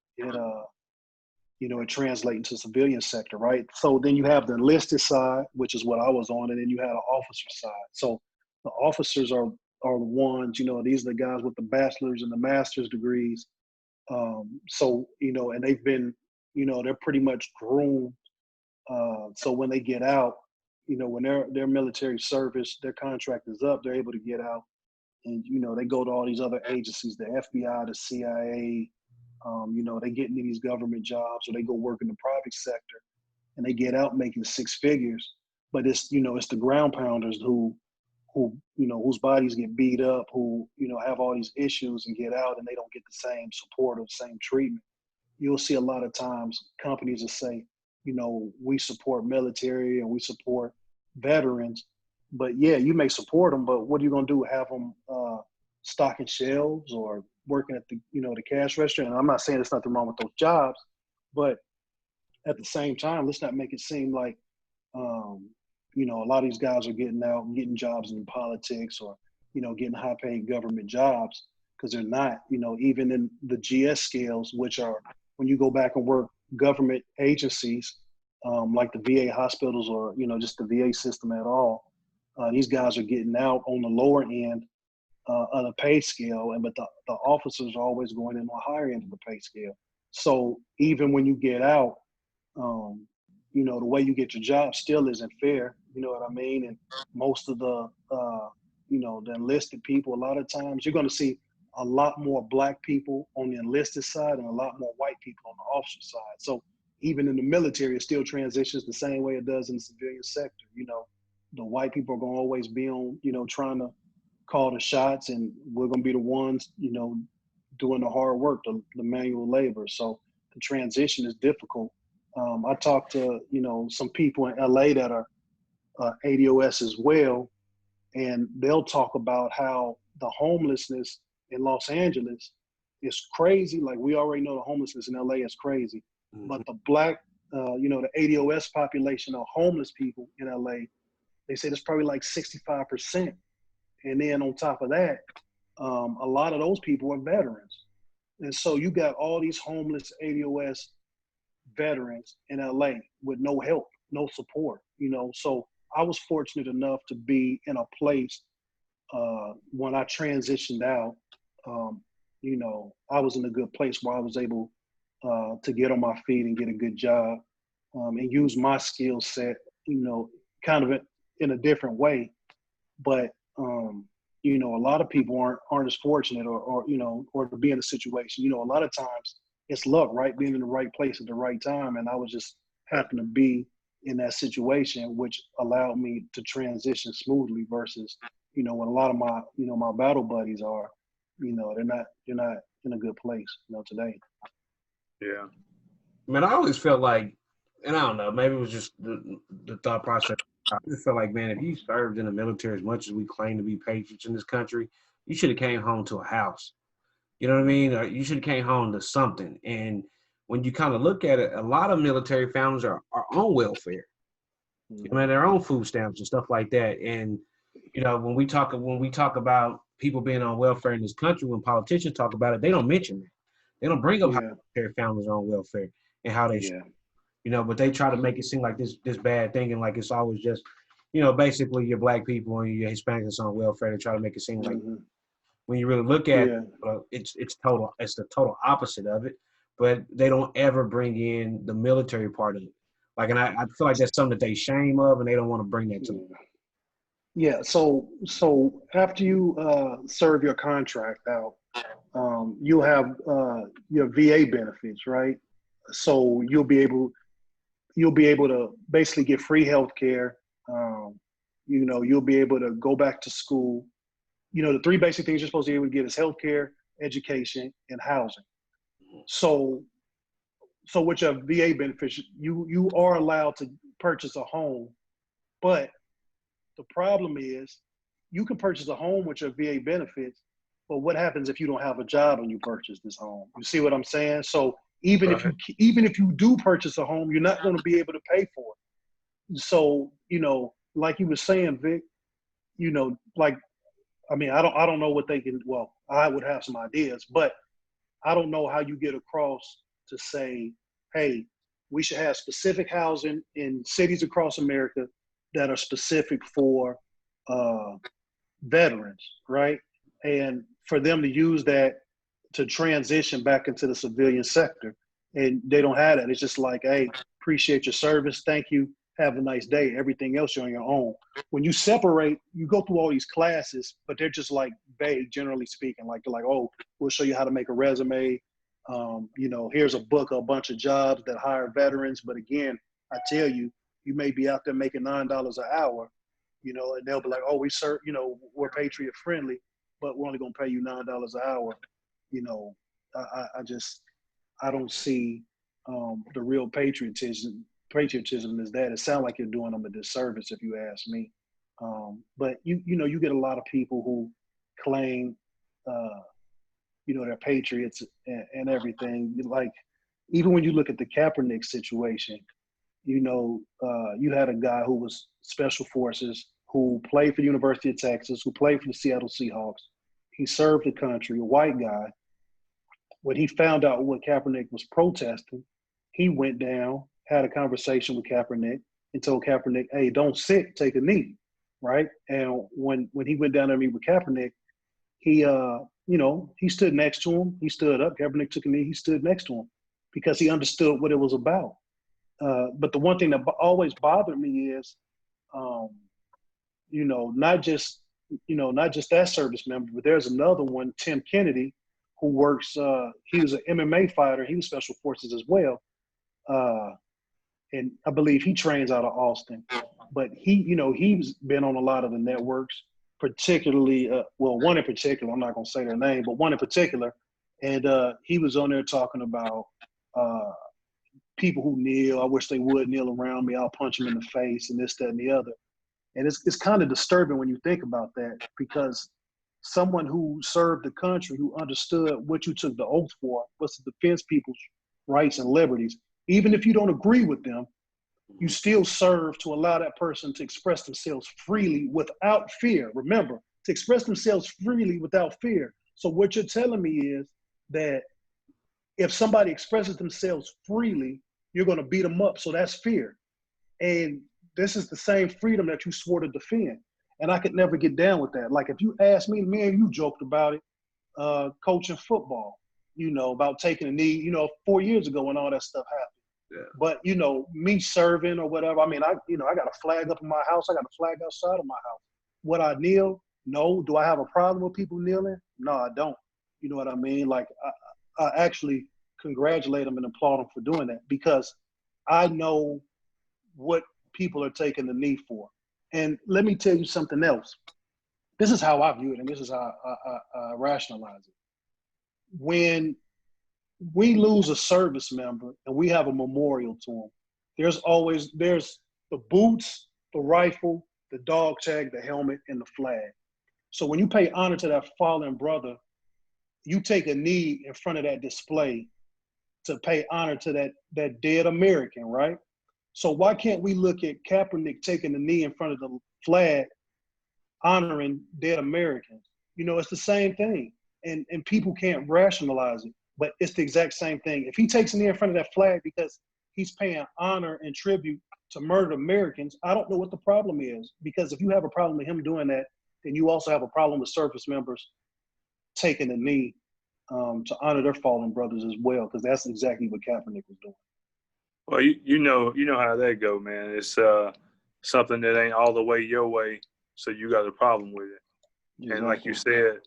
translates into civilian sector, right? So then you have the enlisted side, which is what I was on, and then you had an officer side. So the officers are the ones, you know, these are the guys with the bachelor's and the master's degrees. So, you know, and they've been, you know, they're pretty much groomed. So when they get out, you know, when their military service, their contract is up, they're able to get out and, you know, they go to all these other agencies, the FBI, the CIA, you know, they get into these government jobs or they go work in the private sector and they get out making six figures. But it's, you know, it's the ground pounders who, you know, whose bodies get beat up, who, you know, have all these issues and get out and they don't get the same support or the same treatment. You'll see a lot of times companies that say, you know, we support military and we support veterans, but yeah, you may support them, but what are you going to do? Have them stocking shelves or working at the, you know, the cash register? And I'm not saying there's nothing wrong with those jobs, but at the same time, let's not make it seem like, you know, a lot of these guys are getting out and getting jobs in politics or, you know, getting high paid government jobs, because they're not, you know, even in the GS scales, which are when you go back and work government agencies, like the VA hospitals or, you know, just the VA system at all. These guys are getting out on the lower end of the pay scale, but the officers are always going in on the higher end of the pay scale. So even when you get out, you know, the way you get your job still isn't fair. You know what I mean? And most of the, you know, the enlisted people, a lot of times you're going to see a lot more black people on the enlisted side and a lot more white people on the officer side. So even in the military, it still transitions the same way it does in the civilian sector. You know, the white people are going to always be on, you know, trying to call the shots, and we're going to be the ones, you know, doing the hard work, the manual labor. So the transition is difficult. I talked to, you know, some people in LA that are ADOS as well, and they'll talk about how the homelessness in Los Angeles is crazy. Like, we already know the homelessness in LA is crazy, but the black, you know, the ADOS population of homeless people in LA, they say it's probably like 65%. And then on top of that, a lot of those people are veterans. And so you got all these homeless ADOS veterans in LA with no help, no support, you know. So I was fortunate enough to be in a place when I transitioned out, you know, I was in a good place where I was able to get on my feet and get a good job, and use my skill set, kind of in a different way. But a lot of people aren't as fortunate, or to be in a situation. A lot of times it's luck, right? Being in the right place at the right time, and I was just happened to be in that situation, which allowed me to transition smoothly. Versus, when a lot of my my battle buddies are, they're not in a good place, today. Yeah. Man, I always felt like, and I don't know, maybe it was just the thought process. I just felt like, man, if you served in the military as much as we claim to be patriots in this country, you should have came home to a house. You know what I mean? Or you should have came home to something. And when you kind of look at it, a lot of military families are on welfare. I mean, their own food stamps and stuff like that. And when we talk about people being on welfare in this country, when politicians talk about it, they don't mention that. They don't bring up how military families are on welfare and how they but they try to make it seem like this bad thing, and like it's always just, basically your black people and your Hispanics that's on welfare. They try to make it seem like when you really look at it, it's the total opposite of it. But they don't ever bring in the military part of it. Like, and I feel like that's something that they shame of, and they don't want to bring that to them. Yeah. So after you serve your contract out, you'll have your VA benefits, right? So you'll be able to basically get free health care. You'll be able to go back to school. The three basic things you're supposed to be able to get is health care, education, and housing. So with your VA benefits, you are allowed to purchase a home, but the problem is you can purchase a home with your VA benefits, but what happens if you don't have a job when you purchase this home? You see what I'm saying? So even if you do purchase a home, you're not going to be able to pay for it. So, like you were saying, Vic, I don't know what they can, well, I would have some ideas, but I don't know how you get across to say, hey, we should have specific housing in cities across America that are specific for veterans, right? And for them to use that to transition back into the civilian sector. And they don't have that. It's just like, hey, appreciate your service. Thank you. Have a nice day. Everything else you're on your own. When you separate, you go through all these classes, but they're just like vague, generally speaking. Like they're like, oh, we'll show you how to make a resume. Here's a book, a bunch of jobs that hire veterans. But again, I tell you, you may be out there making $9 an hour, and they'll be like, oh, we serve, we're patriot friendly, but we're only going to pay you $9 an hour. I don't see the real patriotism is that. It sounds like you're doing them a disservice, if you ask me. But you get a lot of people who claim, they're patriots and everything. Like, even when you look at the Kaepernick situation, you had a guy who was special forces, who played for the University of Texas, who played for the Seattle Seahawks. He served the country, a white guy. When he found out what Kaepernick was protesting, he went down, had a conversation with Kaepernick, and told Kaepernick, hey, don't sit, take a knee, right? And when he went down there to meet with Kaepernick, he stood next to him. He stood up. Kaepernick took a knee. He stood next to him because he understood what it was about. But the one thing that always bothered me is, not just that service member, but there's another one, Tim Kennedy, who works, he was an MMA fighter. He was special forces as well. And I believe he trains out of Austin. But he's been on a lot of the networks, particularly, one in particular, I'm not going to say their name, but one in particular. And he was on there talking about people who kneel. I wish they would kneel around me. I'll punch them in the face and this, that, and the other. And it's kind of disturbing when you think about that, because someone who served the country, who understood what you took the oath for, was to defend people's rights and liberties. Even if you don't agree with them, you still serve to allow that person to express themselves freely without fear. Remember, to express themselves freely without fear. So what you're telling me is that if somebody expresses themselves freely, you're going to beat them up. So that's fear. And this is the same freedom that you swore to defend. And I could never get down with that. Like, if you ask me and you joked about it, coaching football. about taking a knee, 4 years ago when all that stuff happened. Yeah. But, me serving or whatever, I mean, I got a flag up in my house. I got a flag outside of my house. Would I kneel? No. Do I have a problem with people kneeling? No, I don't. You know what I mean? Like, I actually congratulate them and applaud them for doing that because I know what people are taking the knee for. And let me tell you something else. This is how I view it, and this is how I rationalize it. When we lose a service member and we have a memorial to them, there's the boots, the rifle, the dog tag, the helmet, and the flag. So when you pay honor to that fallen brother, you take a knee in front of that display to pay honor to that dead American, right? So why can't we look at Kaepernick taking the knee in front of the flag, honoring dead Americans? It's the same thing. And people can't rationalize it, but it's the exact same thing. If he takes a knee in front of that flag because he's paying honor and tribute to murdered Americans, I don't know what the problem is. Because if you have a problem with him doing that, then you also have a problem with service members taking a knee to honor their fallen brothers as well, because that's exactly what Kaepernick was doing. Well, you know how that go, man. It's something that ain't all the way your way, so you got a problem with it. Exactly. And like you said,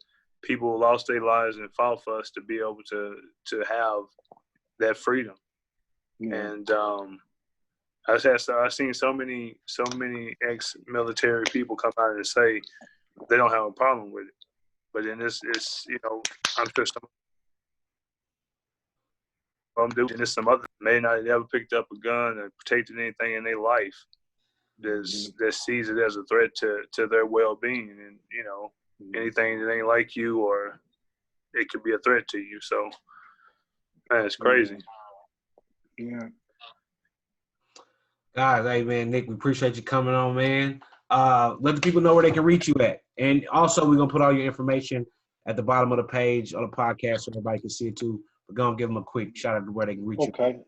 people lost their lives and fought for us to be able to have that freedom. Yeah. And I've seen so many ex-military people come out and say they don't have a problem with it. But then it's I'm sure some of them do, and there's some other may not have ever picked up a gun or protected anything in their life that sees it as a threat to their well-being, and anything that ain't like you, or it could be a threat to you. So, man, it's crazy. Yeah. Guys, hey man, Nick, we appreciate you coming on, man. Let the people know where they can reach you at, and also we're gonna put all your information at the bottom of the page on the podcast so everybody can see it too. We're gonna give them a quick shout out to where they can reach you. Okay.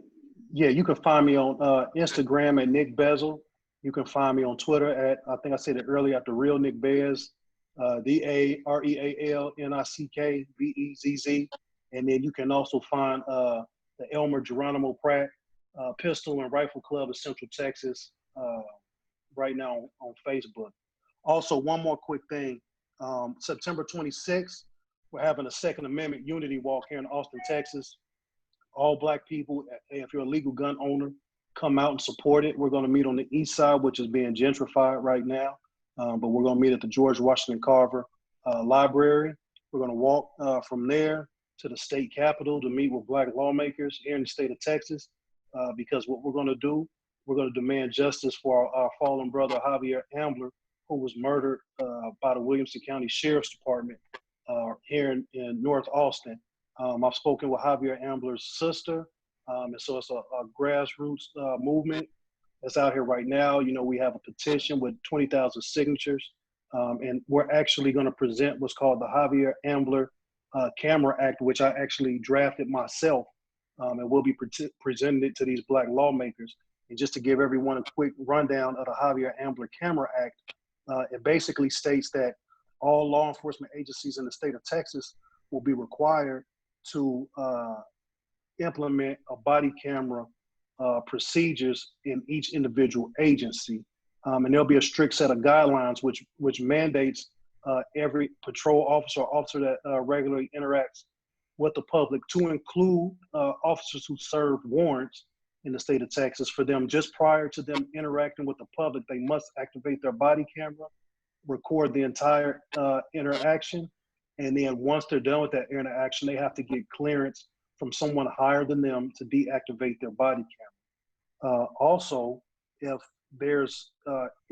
Yeah, you can find me on Instagram at Nick Bezzel. You can find me on Twitter at, I think I said it earlier, at the real Nick Bez, DAREALNICKBEZZ. And then you can also find the Elmer Geronimo Pratt Pistol and Rifle Club of Central Texas right now on Facebook. Also, one more quick thing. September 26th, we're having a Second Amendment Unity Walk here in Austin, Texas. All Black people, if you're a legal gun owner, come out and support it. We're going to meet on the east side, which is being gentrified right now. But we're going to meet at the George Washington Carver Library. We're going to walk from there to the state capitol to meet with Black lawmakers here in the state of Texas. Because what we're going to do, we're going to demand justice for our fallen brother, Javier Ambler, who was murdered by the Williamson County Sheriff's Department here in North Austin. I've spoken with Javier Ambler's sister, and so it's a grassroots movement that's out here right now. We have a petition with 20,000 signatures, and we're actually going to present what's called the Javier Ambler Camera Act, which I actually drafted myself, and we'll be presenting it to these Black lawmakers. And just to give everyone a quick rundown of the Javier Ambler Camera Act, it basically states that all law enforcement agencies in the state of Texas will be required to implement a body camera procedures in each individual agency. And there'll be a strict set of guidelines which mandates every patrol officer or officer that regularly interacts with the public to include officers who serve warrants in the state of Texas. For them, just prior to them interacting with the public, they must activate their body camera, record the entire interaction, and then once they're done with that interaction, they have to get clearance from someone higher than them to deactivate their body camera. Also, if there's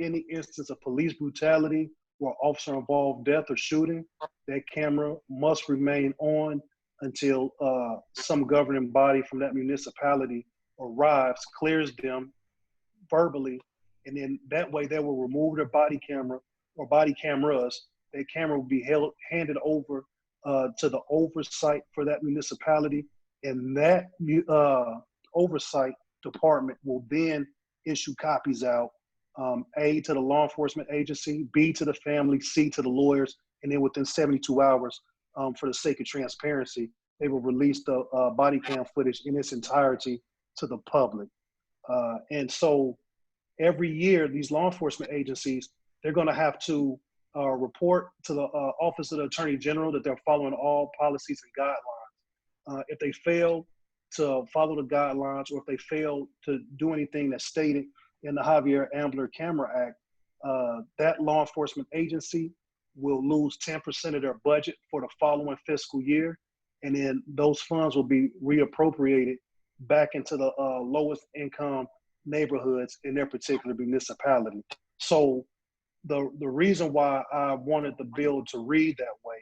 any instance of police brutality or officer-involved death or shooting, that camera must remain on until some governing body from that municipality arrives, clears them verbally, and then that way they will remove their body camera or body cameras. That camera will be handed over to the oversight for that municipality, and that oversight department will then issue copies out, A, to the law enforcement agency, B, to the family, C, to the lawyers, and then within 72 hours, for the sake of transparency, they will release the body cam footage in its entirety to the public. And so every year, these law enforcement agencies, they're going to have to report to the Office of the Attorney General that they're following all policies and guidelines. If they fail to follow the guidelines, or if they fail to do anything that's stated in the Javier Ambler Camera Act, that law enforcement agency will lose 10% of their budget for the following fiscal year. And then those funds will be reappropriated back into the lowest income neighborhoods in their particular municipality. So the reason why I wanted the bill to read that way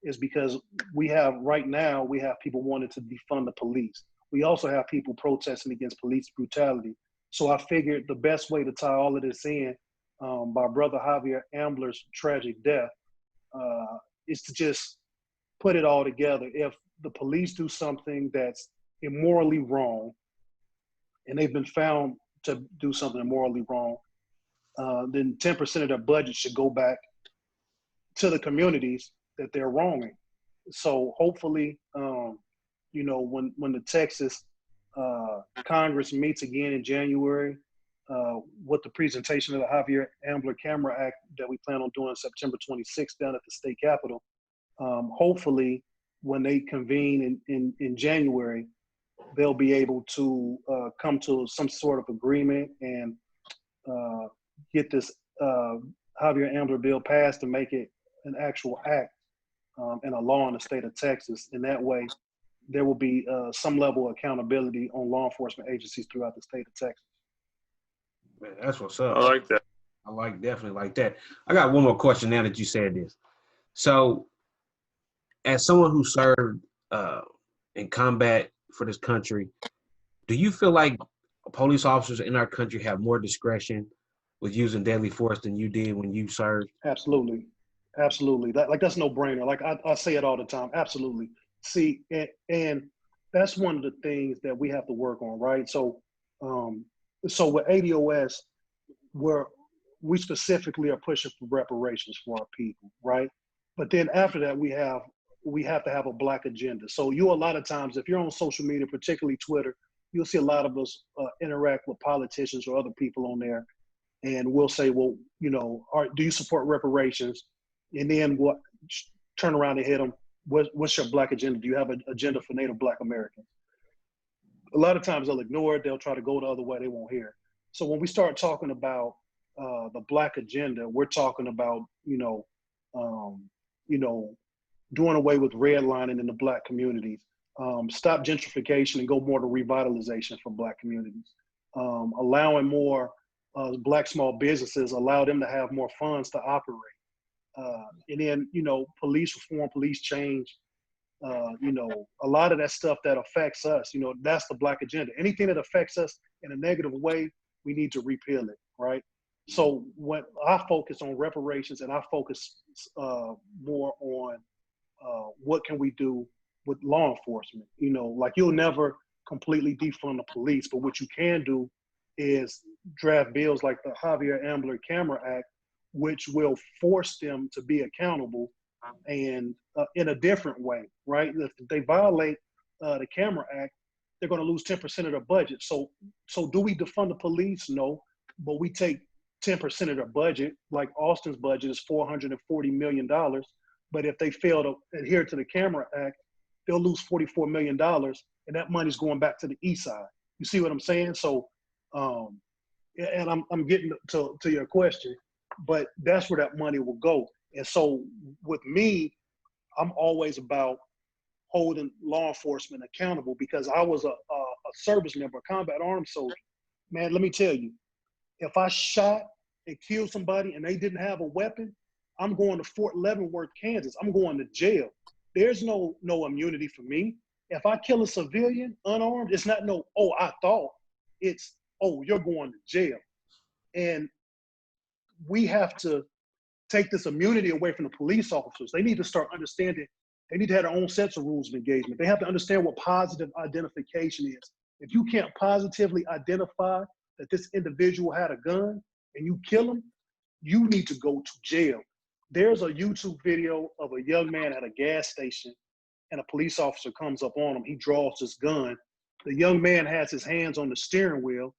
is because right now we have people wanting to defund the police. We also have people protesting against police brutality. So I figured the best way to tie all of this in by Brother Javier Ambler's tragic death is to just put it all together. If the police do something that's immorally wrong, and they've been found to do something immorally wrong, then 10% of their budget should go back to the communities that they're wronging. So hopefully, when the Texas Congress meets again in January, with the presentation of the Javier Ambler Camera Act that we plan on doing September 26th down at the state capitol, hopefully when they convene in January, they'll be able to come to some sort of agreement and get this Javier Ambler bill passed to make it an actual act and a law in the state of Texas. And that way, there will be some level of accountability on law enforcement agencies throughout the state of Texas. Man, that's what's up. I like that. Definitely like that. I got one more question now that you said this. So, as someone who served in combat for this country, do you feel like police officers in our country have more discretion with using deadly force than you did when you served? Absolutely. That's no brainer. Like I say it all the time. Absolutely. See, and that's one of the things that we have to work on, right? So with ADOS, we specifically are pushing for reparations for our people, right? But then after that, we have to have a Black agenda. So a lot of times, if you're on social media, particularly Twitter, you'll see a lot of us interact with politicians or other people on there, and we'll say, well, do you support reparations? And then we'll turn around and hit them. What's your Black agenda? Do you have an agenda for Native Black Americans? A lot of times they'll ignore it. They'll try to go the other way. They won't hear it. So when we start talking about the Black agenda, we're talking about, doing away with redlining in the Black communities, stop gentrification and go more to revitalization for Black communities, allowing more Black small businesses, allow them to have more funds to operate. And then, police reform, police change, a lot of that stuff that affects us, that's the Black agenda. Anything that affects us in a negative way, we need to repeal it, right? So when I focus on reparations and I focus more on what can we do with law enforcement, like you'll never completely defund the police, but what you can do is draft bills like the Javier Ambler Camera Act, which will force them to be accountable and in a different way, right? If they violate the Camera Act, they're going to lose 10% of their budget. So do we defund the police? No, but we take 10% of their budget, like Austin's budget is $440 million. But if they fail to adhere to the Camera Act, they'll lose $44 million, and that money's going back to the east side. You see what I'm saying? So, and I'm getting to your question, but that's where that money will go. And so with me, I'm always about holding law enforcement accountable because I was a service member, a combat armed soldier. Man, let me tell you, if I shot and killed somebody and they didn't have a weapon, I'm going to Fort Leavenworth, Kansas. I'm going to jail. There's no immunity for me. If I kill a civilian unarmed, it's not I thought. It's, you're going to jail. And we have to take this immunity away from the police officers. They need to start understanding. They need to have their own sets of rules of engagement. They have to understand what positive identification is. If you can't positively identify that this individual had a gun and you kill him, you need to go to jail. There's a YouTube video of a young man at a gas station, and a police officer comes up on him. He draws his gun. The young man has his hands on the steering wheel,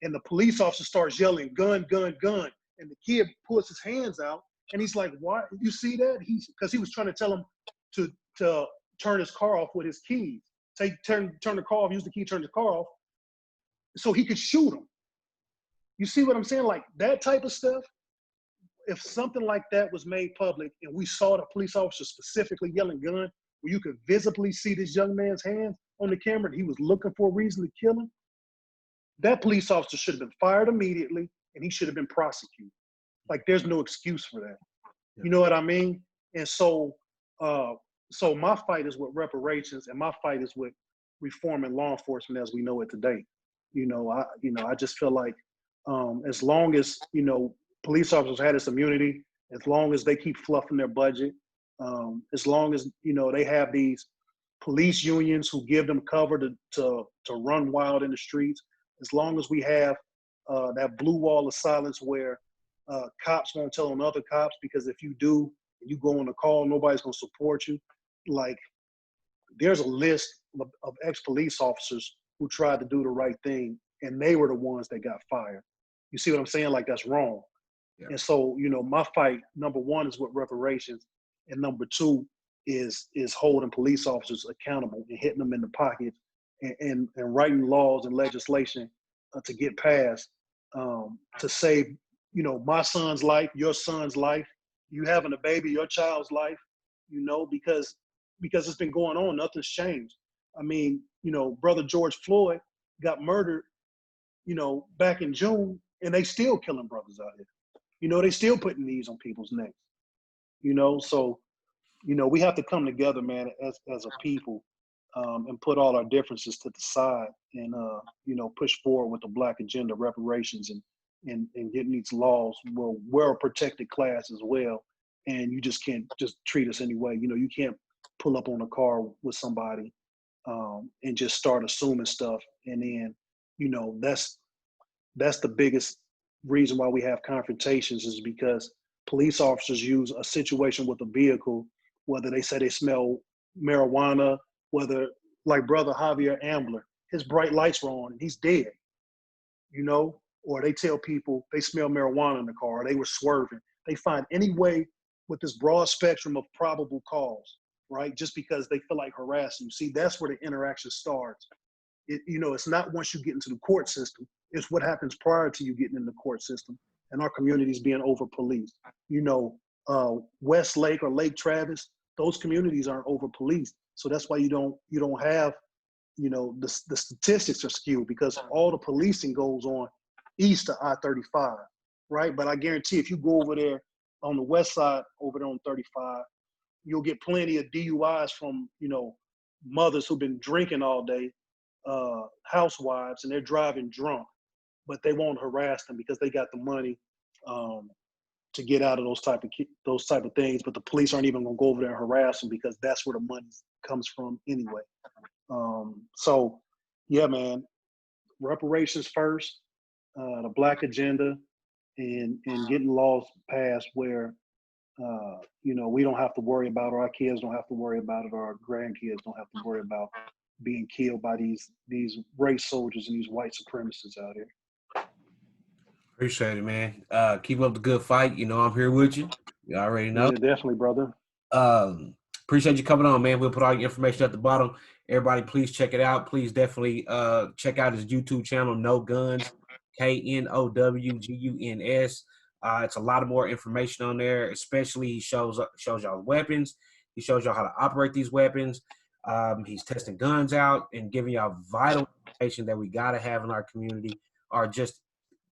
and the police officer starts yelling, "Gun, gun, gun!" And the kid pulls his hands out, and he's like, "Why? You see that?" Because he was trying to tell him to turn his car off with his keys. Turn the car off. Use the key. Turn the car off, so he could shoot him. You see what I'm saying? Like that type of stuff. If something like that was made public, and we saw the police officer specifically yelling "gun," where you could visibly see this young man's hands on the camera, and he was looking for a reason to kill him, that police officer should have been fired immediately, and he should have been prosecuted. Like, there's no excuse for that. You know what I mean? And so my fight is with reparations, and my fight is with reforming law enforcement as we know it today. I just feel like as long as police officers had this immunity, as long as they keep fluffing their budget, as long as they have these police unions who give them cover to run wild in the streets, as long as we have that blue wall of silence where cops won't tell on other cops, because if you do and you go on a call, nobody's going to support you. Like, there's a list of ex-police officers who tried to do the right thing, and they were the ones that got fired. You see what I'm saying? Like, that's wrong. Yeah. And so, my fight, number one, is with reparations, and number two is holding police officers accountable and hitting them in the pockets and writing laws and legislation to get passed to save, my son's life, your son's life, you having a baby, your child's life, because it's been going on, nothing's changed. I mean, brother George Floyd got murdered, back in June, and they still killing brothers out here. They still putting knees on people's necks. So, we have to come together, man, as a people, and put all our differences to the side, and push forward with the Black agenda, reparations, and getting these laws where we're a protected class as well. And you just can't just treat us anyway. You can't pull up on a car with somebody and just start assuming stuff. And then, that's the biggest reason why we have confrontations, is because police officers use a situation with a vehicle, whether they say they smell marijuana, whether, like brother Javier Ambler, his bright lights were on and he's dead, or they tell people they smell marijuana in the car, or they were swerving. They find any way with this broad spectrum of probable cause, right? Just because they feel like harassing you. See, that's where the interaction starts. It's not once you get into the court system, it's what happens prior to you getting in the court system, and our communities being over-policed. Westlake or Lake Travis, those communities aren't over-policed. So that's why you don't have, the statistics are skewed, because all the policing goes on east of I-35, right? But I guarantee if you go over there on the west side, over there on 35, you'll get plenty of DUIs from, mothers who've been drinking all day, housewives, and they're driving drunk, but they won't harass them because they got the money to get out of those type of things. But the police aren't even gonna go over there and harass them, because that's where the money comes from anyway. So yeah, man, reparations first, the Black agenda, and getting laws passed where we don't have to worry about, or our kids don't have to worry about it, or our grandkids don't have to worry about being killed by these race soldiers and these white supremacists out here. Appreciate it, man. Keep up the good fight. I'm here with you. You already know. Yeah, definitely, brother. Appreciate you coming on, man. We'll put all your information at the bottom. Everybody, please check it out. Please definitely check out his YouTube channel, No Guns, KNOWGUNS. It's a lot of more information on there. Especially, he shows y'all weapons. He shows y'all how to operate these weapons. He's testing guns out and giving y'all vital information that we gotta have in our community, or just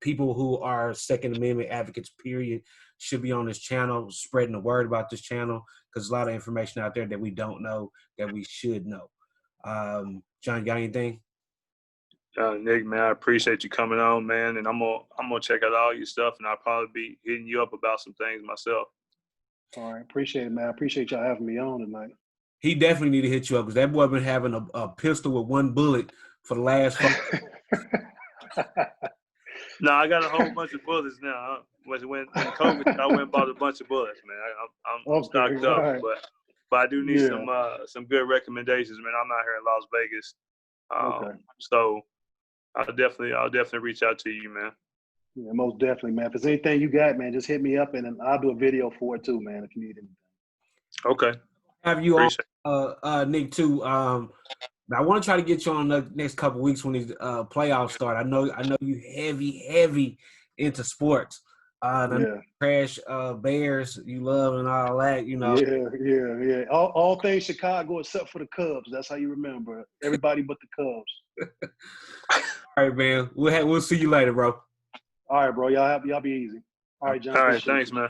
people who are Second Amendment advocates, period, should be on this channel, spreading the word about this channel, because there's a lot of information out there that we don't know that we should know. John, you got anything? Nick, man, I appreciate you coming on, man, and I'm gonna check out all your stuff, and I'll probably be hitting you up about some things myself. All right, appreciate it, man. I appreciate y'all having me on tonight. He definitely need to hit you up, because that boy been having a pistol with one bullet for the last 5 No, I got a whole bunch of bullets now. When COVID, I went and bought a bunch of bullets, man. I'm stocked up, right. but but I do need Yeah. some good recommendations, man. I'm out here in Las Vegas, Okay. so I'll definitely reach out to you, man. Yeah, most definitely, man. If there's anything you got, man, just hit me up and I'll do a video for it too, man, if you need anything. Okay. Have you Appreciate on, Nick, too. I want to try to get you on the next couple weeks when these playoffs start. I know you heavy into sports. The Crash Bears you love and all that, you know. Yeah. All things Chicago except for the Cubs. That's how you remember. Everybody but the Cubs. All right, man. We'll see you later, bro. All right, bro. Y'all be easy. All right, John. All right, Appreciate thanks, you. man.